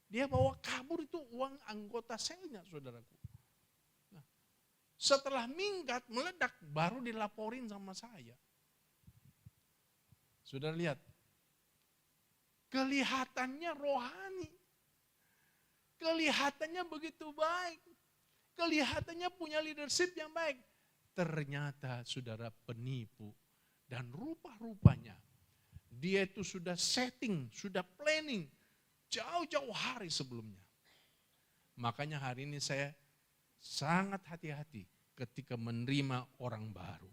Dia bawa kabur itu uang anggota selnya saudaraku. Nah, setelah minggat meledak baru dilaporin sama saya. Sudah lihat, kelihatannya rohani. Kelihatannya begitu baik. Kelihatannya punya leadership yang baik. Ternyata saudara penipu. Dan rupa-rupanya dia itu sudah setting, sudah planning jauh-jauh hari sebelumnya. Makanya hari ini saya sangat hati-hati ketika menerima orang baru.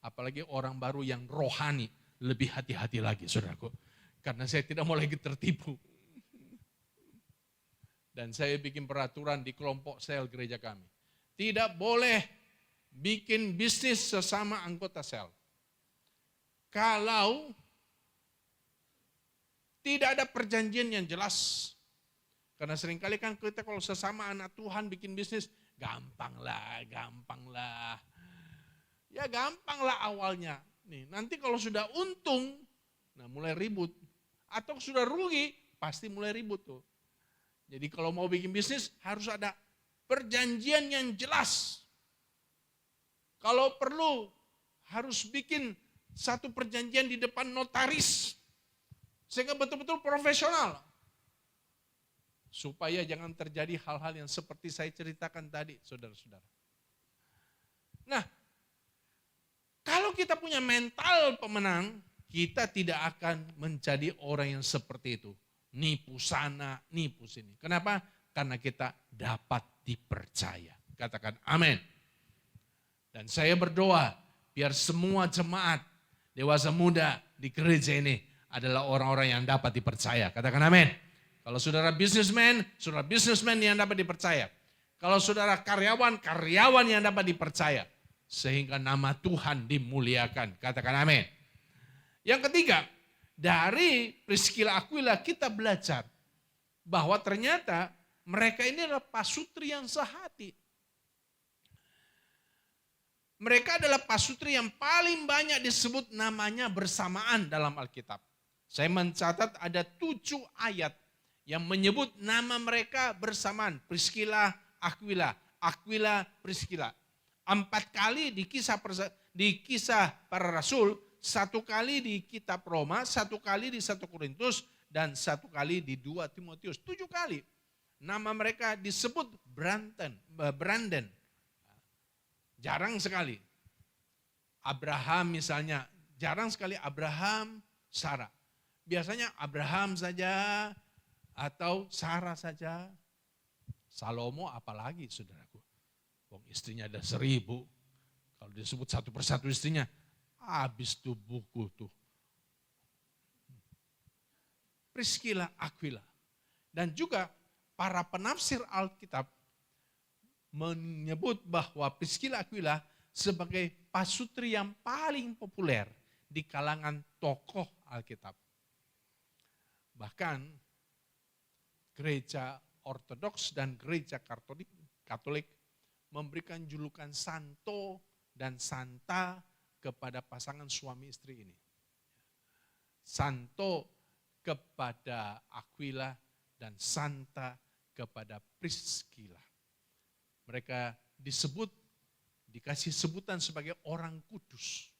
Apalagi orang baru yang rohani, lebih hati-hati lagi saudaraku. Karena saya tidak mau lagi tertipu. Dan saya bikin peraturan di kelompok sel gereja kami. Tidak boleh bikin bisnis sesama anggota sel. Kalau tidak ada perjanjian yang jelas. Karena seringkali kan kita kalau sesama anak Tuhan bikin bisnis, gampang lah. Ya gampang lah awalnya. Nih, nanti kalau sudah untung, nah mulai ribut. Atau sudah rugi, pasti mulai ribut tuh. Jadi kalau mau bikin bisnis harus ada perjanjian yang jelas. Kalau perlu harus bikin satu perjanjian di depan notaris. Sehingga betul-betul profesional. Supaya jangan terjadi hal-hal yang seperti saya ceritakan tadi, saudara-saudara. Nah, kalau kita punya mental pemenang, kita tidak akan menjadi orang yang seperti itu. Nipu sana, nipu sini. Kenapa? Karena kita dapat dipercaya. Katakan amin. Dan saya berdoa, biar semua jemaat dewasa muda di gereja ini adalah orang-orang yang dapat dipercaya. Katakan amin. Kalau saudara businessman yang dapat dipercaya. Kalau saudara karyawan yang dapat dipercaya. Sehingga nama Tuhan dimuliakan. Katakan amin. Yang ketiga, dari Priscilla Aquila kita belajar bahwa ternyata mereka ini adalah pasutri yang sehati. Mereka adalah pasutri yang paling banyak disebut namanya bersamaan dalam Alkitab. Saya mencatat ada 7 ayat yang menyebut nama mereka bersamaan. Priscilla, Aquila, Aquila, Priscilla. 4 kali di kisah para rasul, 1 kali di kitab Roma, 1 kali di 1 Korintus, dan 1 kali di 2 Timotius. 7 kali nama mereka disebut Brandon. Jarang sekali. Abraham misalnya, jarang sekali Abraham, Sarah. Biasanya Abraham saja atau Sarah saja. Salomo apalagi saudaraku. Istrinya ada 1000. Kalau disebut satu persatu istrinya, habis tuh buku tuh. Priscilla, Aquila. Dan juga para penafsir Alkitab menyebut bahwa Priscilla Aquila sebagai pasutri yang paling populer di kalangan tokoh Alkitab. Bahkan gereja Ortodoks dan gereja Katolik memberikan julukan santo dan santa kepada pasangan suami istri ini. Santo kepada Aquila dan santa kepada Priscilla. Mereka dikasih sebutan sebagai orang kudus.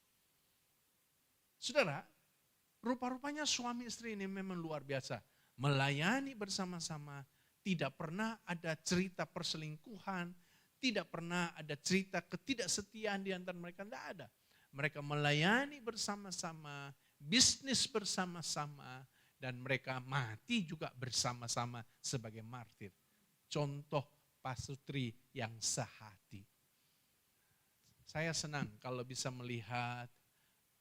Saudara, rupa-rupanya suami istri ini memang luar biasa. Melayani bersama-sama, tidak pernah ada cerita perselingkuhan, tidak pernah ada cerita ketidaksetiaan di antara mereka, tidak ada. Mereka melayani bersama-sama, bisnis bersama-sama, dan mereka mati juga bersama-sama sebagai martir. Contoh pasutri yang sehati. Saya senang kalau bisa melihat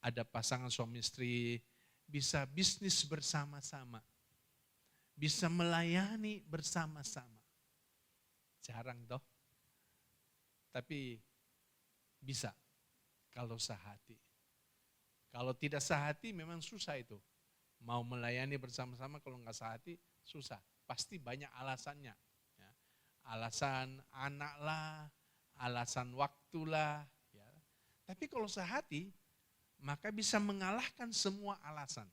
ada pasangan suami istri bisa bisnis bersama-sama, bisa melayani bersama-sama. Jarang toh, tapi bisa kalau sehati. Kalau tidak sehati memang susah itu. Mau melayani bersama-sama kalau nggak sehati susah. Pasti banyak alasannya. Ya. Alasan anak lah, alasan waktulah. Ya. Tapi kalau sehati, maka bisa mengalahkan semua alasan.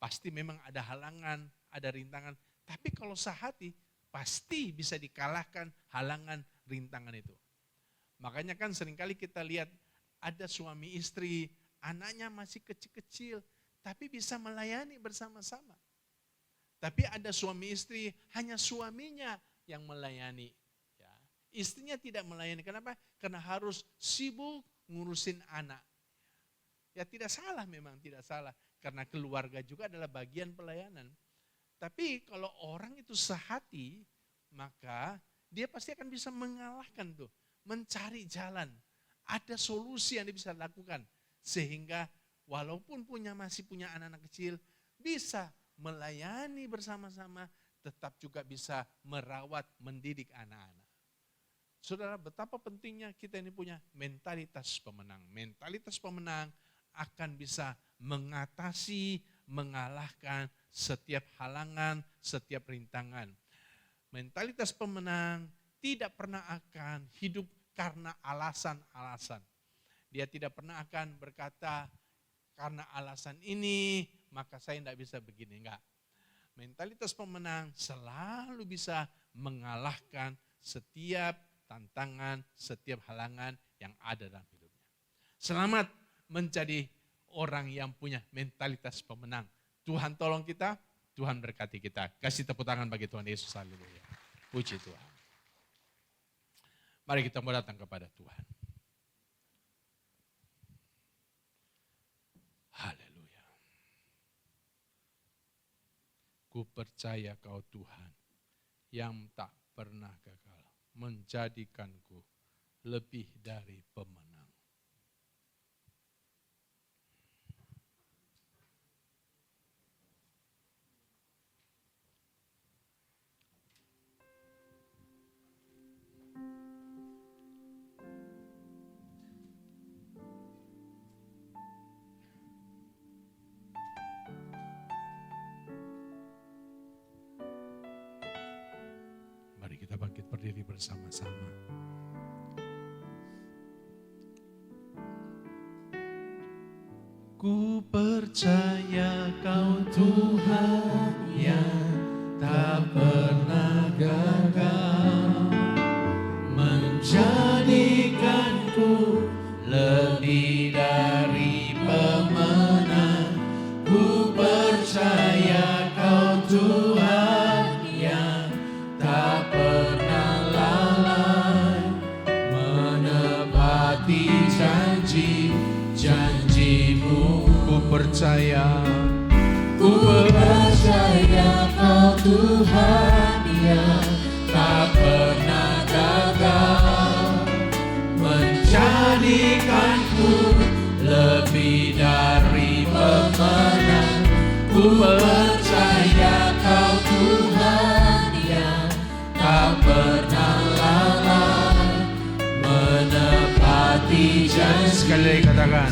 Pasti memang ada halangan, ada rintangan. Tapi kalau sehati, pasti bisa dikalahkan halangan, rintangan itu. Makanya kan seringkali kita lihat ada suami istri, anaknya masih kecil-kecil, tapi bisa melayani bersama-sama. Tapi ada suami istri, hanya suaminya yang melayani. Ya. Istrinya tidak melayani, kenapa? Karena harus sibuk ngurusin anak. Ya tidak salah memang, tidak salah. Karena keluarga juga adalah bagian pelayanan. Tapi kalau orang itu sehati, maka dia pasti akan bisa mengalahkan tuh. Mencari jalan. Ada solusi yang dia bisa lakukan. Sehingga walaupun masih punya anak-anak kecil, bisa melayani bersama-sama, tetap juga bisa merawat, mendidik anak-anak. Saudara, betapa pentingnya kita ini punya mentalitas pemenang. Mentalitas pemenang akan bisa mengatasi, mengalahkan setiap halangan, setiap rintangan. Mentalitas pemenang tidak pernah akan hidup karena alasan-alasan. Dia tidak pernah akan berkata, karena alasan ini, maka saya tidak bisa begini. Enggak. Mentalitas pemenang selalu bisa mengalahkan setiap tantangan, setiap halangan yang ada dalam hidupnya. Selamat menjadi orang yang punya mentalitas pemenang. Tuhan tolong kita, Tuhan berkati kita. Kasih tepuk tangan bagi Tuhan Yesus, haleluya. Puji Tuhan. Mari kita mau datang kepada Tuhan. Haleluya. Ku percaya Kau Tuhan yang tak pernah gagal, menjadikanku lebih dari pemenang. Mari kita bangkit berdiri bersama-sama. Ku percaya Kau Tuhan yang tak pernah gagal, menjadikanku lebih dari pemenang. Ku percaya Kau Tuhan yang tak pernah lalai, menepati janji-janjimu. Ku percaya Kau Tuhan yang tak pernah gagal, menjadikanku lebih dari pemenang. Ku percaya Kau Tuhan yang tak pernah lalai, menepati janji. Sekali lagi katakan,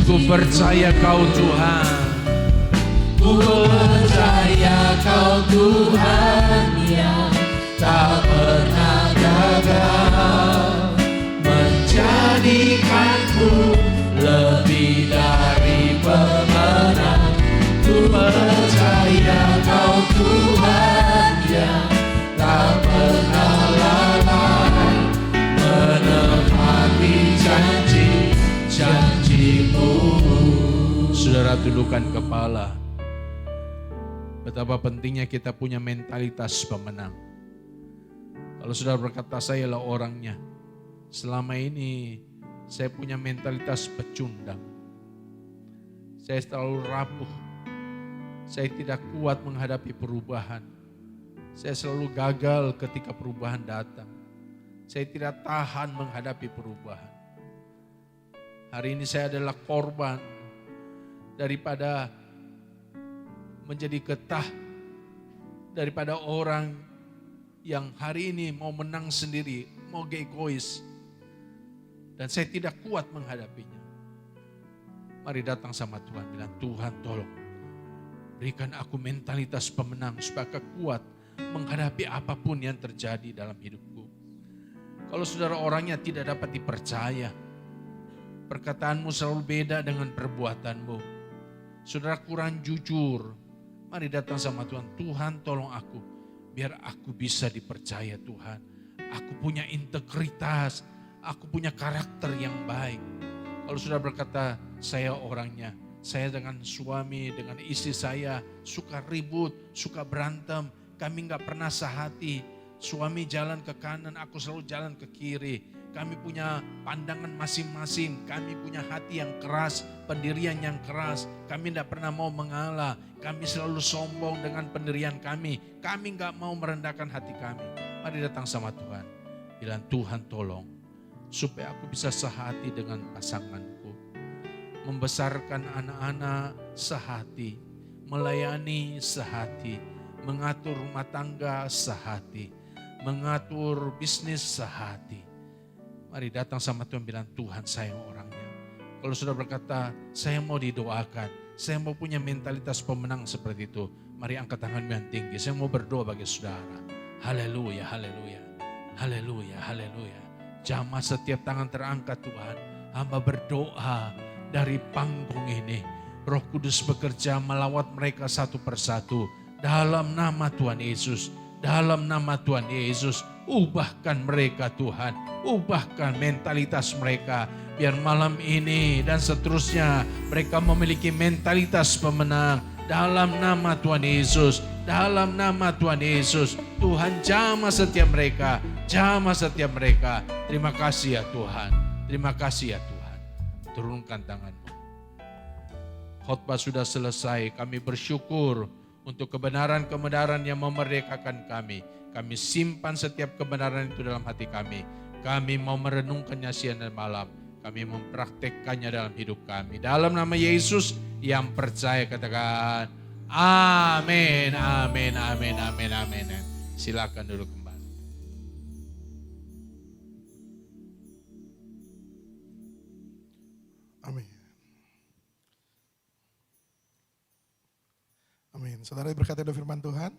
ku percaya Kau Tuhan. Ku percaya Kau Tuhan yang tak pernah gagal, menjadikanku lebih dari pemenang. Ku percaya Kau Tuhan yang tak pernah lalai, menepati janji-janji-Mu. Saudara, tundukkan kepala. Betapa pentingnya kita punya mentalitas pemenang. Kalau saudara berkata, saya lah orangnya, selama ini saya punya mentalitas pecundang. Saya selalu rapuh. Saya tidak kuat menghadapi perubahan. Saya selalu gagal ketika perubahan datang. Saya tidak tahan menghadapi perubahan. Hari ini saya adalah korban daripada menjadi getah, daripada orang yang hari ini mau menang sendiri, mau egois. Dan saya tidak kuat menghadapinya. Mari datang sama Tuhan, bilang, Tuhan tolong berikan aku mentalitas pemenang supaya aku kuat menghadapi apapun yang terjadi dalam hidupku. Kalau saudara orangnya tidak dapat dipercaya, perkataanmu selalu beda dengan perbuatanmu, saudara kurang jujur, mari datang sama Tuhan. Tuhan tolong aku, biar aku bisa dipercaya Tuhan. Aku punya integritas, aku punya karakter yang baik. Kalau sudah berkata, saya orangnya, saya dengan suami, dengan istri saya suka ribut, suka berantem. Kami gak pernah sehati. Suami jalan ke kanan, aku selalu jalan ke kiri. Kami punya pandangan masing-masing. Kami punya hati yang keras, pendirian yang keras. Kami tidak pernah mau mengalah. Kami selalu sombong dengan pendirian kami. Kami gak mau merendahkan hati kami. Mari datang sama Tuhan. Bilang, Tuhan tolong supaya aku bisa sehati dengan pasanganku. Membesarkan anak-anak sehati. Melayani sehati. Mengatur rumah tangga sehati. Mengatur bisnis sehati. Mari datang sama Tuhan, bilang, Tuhan sayang orangnya. Kalau sudah berkata, saya mau didoakan, saya mau punya mentalitas pemenang seperti itu. Mari angkat tanganmu yang tinggi, saya mau berdoa bagi saudara. Haleluya, haleluya, haleluya, haleluya. Jamah setiap tangan terangkat Tuhan. Hamba berdoa dari panggung ini. Roh Kudus bekerja melawat mereka satu persatu. Dalam nama Tuhan Yesus, dalam nama Tuhan Yesus, ubahkan mereka Tuhan, ubahkan mentalitas mereka, biar malam ini dan seterusnya mereka memiliki mentalitas pemenang. Dalam nama Tuhan Yesus, dalam nama Tuhan Yesus, Tuhan jamah setiap mereka, jamah setiap mereka. Terima kasih ya Tuhan, terima kasih ya Tuhan. Turunkan tanganmu. Khotbah sudah selesai, kami bersyukur untuk kebenaran-kebenaran yang memerdekakan kami. Kami simpan setiap kebenaran itu dalam hati kami. Kami mau merenungkannya siang dan malam. Kami mempraktekkannya dalam hidup kami. Dalam nama Yesus yang percaya katakan amin, amin, amin, amin, amin. Silakan duduk kembali. Amin. Amin. Saudara berkata oleh firman Tuhan.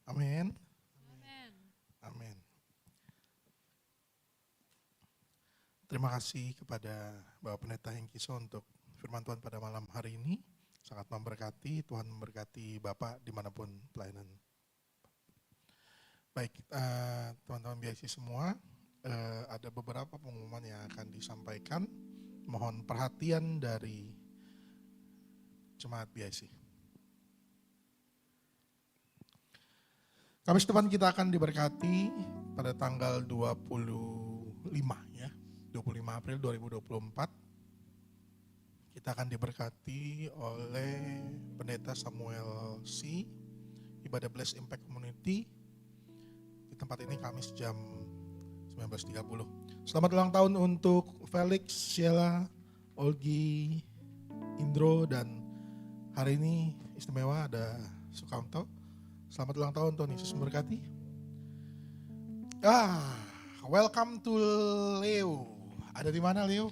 Amin. Amin. Terima kasih kepada Bapak Pendeta Hengkiso untuk firman Tuhan pada malam hari ini. Sangat memberkati, Tuhan memberkati Bapak dimanapun pelayanan. Baik, teman-teman BIC semua, ada beberapa pengumuman yang akan disampaikan. Mohon perhatian dari Jemaat BIC. Kamis depan kita akan diberkati pada tanggal 25 ya, 25 April 2024. Kita akan diberkati oleh Pendeta Samuel C. Ibadah Bless Impact Community di tempat ini Kamis jam 19.30. Selamat ulang tahun untuk Felix, Sheila, Olgi, Indro, dan hari ini istimewa ada Sukamto. Selamat ulang tahun, Tuhan Yesus memberkati. Welcome to Leo. Ada di mana Leo?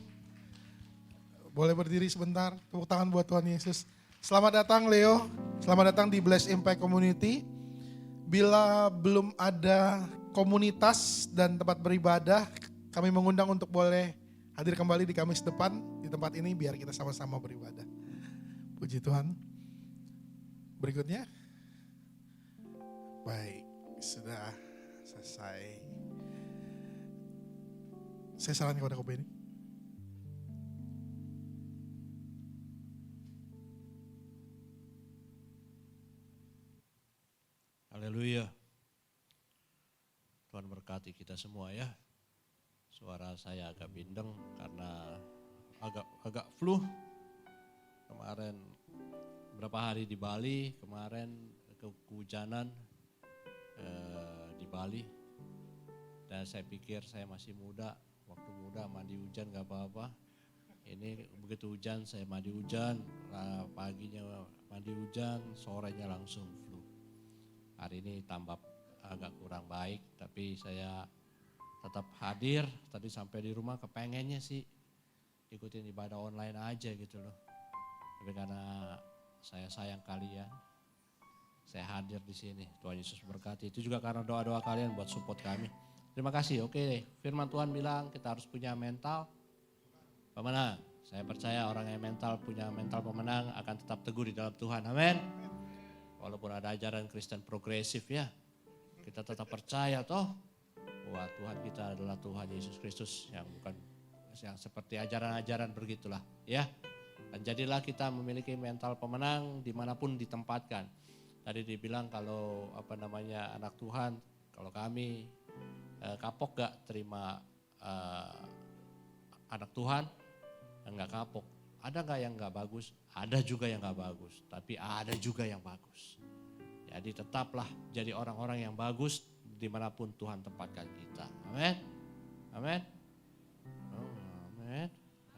Boleh berdiri sebentar, tepuk tangan buat Tuhan Yesus. Selamat datang Leo, selamat datang di Bless Impact Community. Bila belum ada komunitas dan tempat beribadah, kami mengundang untuk boleh hadir kembali di Kamis depan di tempat ini biar kita sama-sama beribadah. Puji Tuhan. Berikutnya. Baik, sudah selesai. Saya sarankan kepada Kobe ini. Haleluya. Tuhan berkati kita semua ya. Suara saya agak bindeng karena agak flu. Kemarin berapa hari di Bali, kemarin kehujanan di Bali. Dan saya pikir saya masih muda, waktu muda mandi hujan gak apa-apa. Ini begitu hujan saya mandi hujan, paginya mandi hujan, sorenya langsung flu. Hari ini tambah agak kurang baik, tapi saya tetap hadir. Tadi sampai di rumah kepengennya sih ikutin ibadah online aja gitu loh. Tapi karena saya sayang kalian, saya hadir di sini. Tuhan Yesus berkati. Itu juga karena doa-doa kalian buat support kami. Terima kasih. Oke, firman Tuhan bilang kita harus punya mental pemenang. Saya percaya orang yang punya mental pemenang akan tetap teguh di dalam Tuhan. Amin. Walaupun ada ajaran Kristen progresif ya, kita tetap percaya toh bahwa Tuhan kita adalah Tuhan Yesus Kristus yang bukan yang seperti ajaran-ajaran begitulah ya. Dan jadilah kita memiliki mental pemenang dimanapun ditempatkan. Tadi dibilang kalau anak Tuhan, kalau kami kapok gak terima anak Tuhan, enggak kapok. Ada gak yang gak bagus? Ada juga yang gak bagus, tapi ada juga yang bagus. Jadi tetaplah jadi orang-orang yang bagus dimanapun Tuhan tempatkan kita. Amin. Amin. Oh, amin.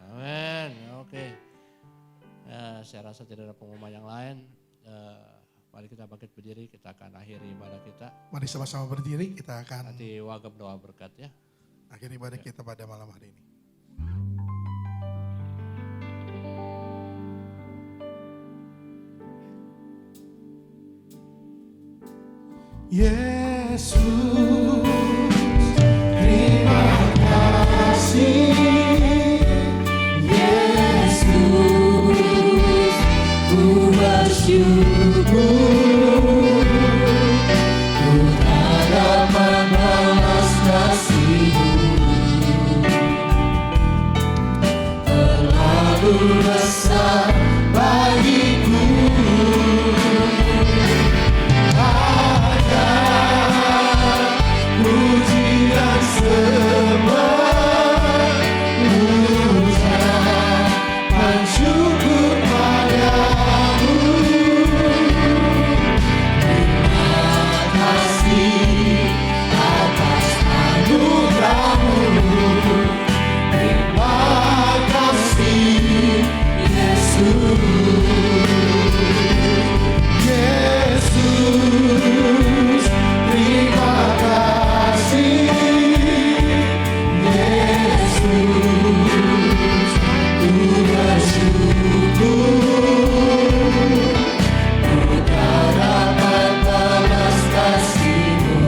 Amin. Oke. Saya rasa tidak ada pengumuman yang lain. Mari kita bangkit berdiri, kita akan akhiri ibadah kita. Mari sama-sama berdiri, kita akan Nanti wagam doa berkat ya. akhiri ibadah kita pada malam hari ini. Yesus, terima kasih. Yesus, ku bersyukur, ku harap membalas kasih-Mu, terlalu besar bagiku. Pujian sembah, ucapan syukur padamu. Terima kasih atas anugerah-Mu. Terima kasih Yesus. Yesus, terima kasih. Yesus, ku bersyukur, ku tak dapat balas kasih-Mu,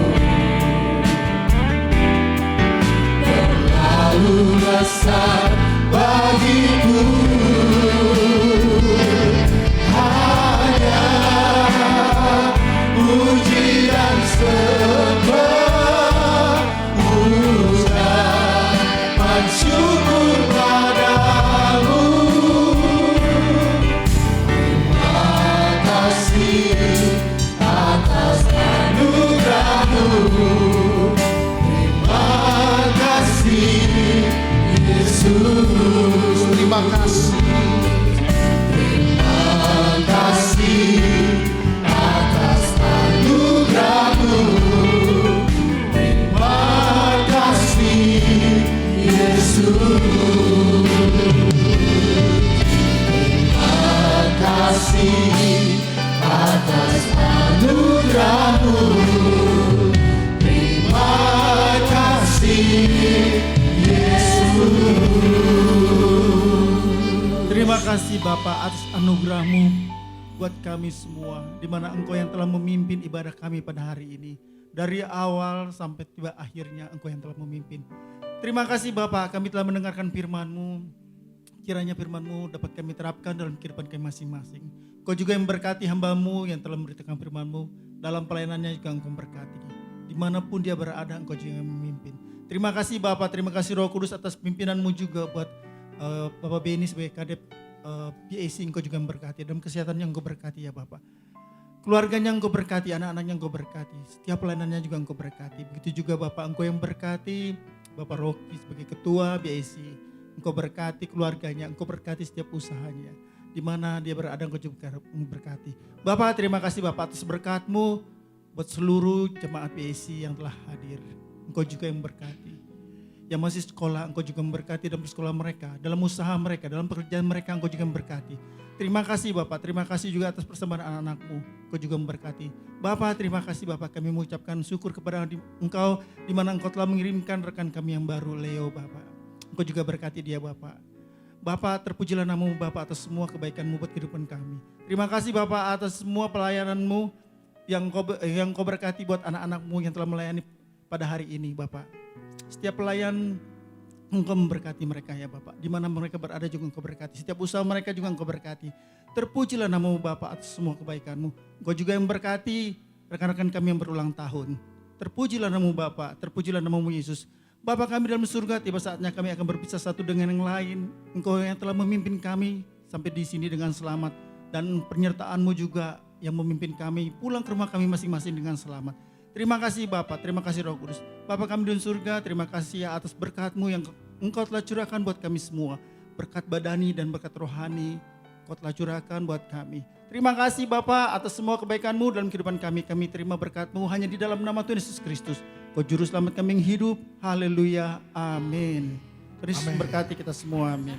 terlalu besar bagiku. Hanya puji dan sembah, ucapan syukur padamu. Terima kasih atas anugerah-Mu. Terima kasih Yesus. Terima kasih. Terima kasih atas anugerah-Mu. Terima kasih Yesus. Terima kasih atas anugerah-Mu. Terima kasih Yesus. Terima kasih Bapa atas anugerah-Mu buat kami semua, di mana Engkau yang telah memimpin ibadah kami pada hari ini. Dari awal sampai tiba akhirnya Engkau yang telah memimpin. Terima kasih Bapa, kami telah mendengarkan firman-Mu. Kiranya firman-Mu dapat kami terapkan dalam kehidupan kami masing-masing. Kau juga yang berkati hamba-Mu yang telah memberitakan firman-Mu. Dalam pelayanannya juga Engkau berkati. Dimanapun dia berada, Engkau juga yang memimpin. Terima kasih Bapak, terima kasih Roh Kudus atas pimpinan-Mu juga buat Bapak Beni sebagai kadep PAC. Engkau juga memberkati. Dalam kesehatan yang Engkau berkati ya Bapak. Keluarganya Engkau berkati, anak-anaknya Engkau berkati. Setiap pelayanannya juga Engkau berkati. Begitu juga Bapak Engkau yang berkati Bapak Rocky sebagai ketua BAC. Engkau berkati keluarganya, Engkau berkati setiap usahanya. Di mana dia berada Engkau juga berkati. Bapak terima kasih Bapak atas berkat-Mu buat seluruh jemaat BAC yang telah hadir. Engkau juga yang berkati. Yang masih sekolah Engkau juga memberkati dalam sekolah mereka, dalam usaha mereka, dalam pekerjaan mereka Engkau juga memberkati. Terima kasih Bapak, terima kasih juga atas persembahan anak-anak-Mu, Engkau juga memberkati. Bapak terima kasih Bapak, kami mengucapkan syukur kepada Engkau di mana Engkau telah mengirimkan rekan kami yang baru, Leo Bapak. Engkau juga berkati dia Bapak. Bapak terpujilah nama-Mu Bapak atas semua kebaikan-Mu buat kehidupan kami. Terima kasih Bapak atas semua pelayanan-Mu yang Engkau berkati buat anak-anak-Mu yang telah melayani pada hari ini Bapak. Setiap pelayan Engkau memberkati mereka ya Bapak. Di mana mereka berada juga Engkau berkati. Setiap usaha mereka juga Engkau berkati. Terpujilah nama-Mu Bapak atas semua kebaikan-Mu. Engkau juga yang berkati rekan-rekan kami yang berulang tahun. Terpujilah nama-Mu Bapak, terpujilah nama-Mu Yesus. Bapak kami dalam surga, tiba saatnya kami akan berpisah satu dengan yang lain. Engkau yang telah memimpin kami sampai di sini dengan selamat. Dan penyertaan-Mu juga yang memimpin kami pulang ke rumah kami masing-masing dengan selamat. Terima kasih Bapak, terima kasih Roh Kudus. Bapak kami di surga, terima kasih ya atas berkat-Mu yang Engkau telah curahkan buat kami semua. Berkat badani dan berkat rohani Engkau telah curahkan buat kami. Terima kasih Bapak atas semua kebaikan-Mu dalam kehidupan kami. Kami terima berkat-Mu hanya di dalam nama Tuhan Yesus Kristus. Kau juru selamat kami yang hidup. Haleluya. Amin. Kristus berkati kita semua. Amin.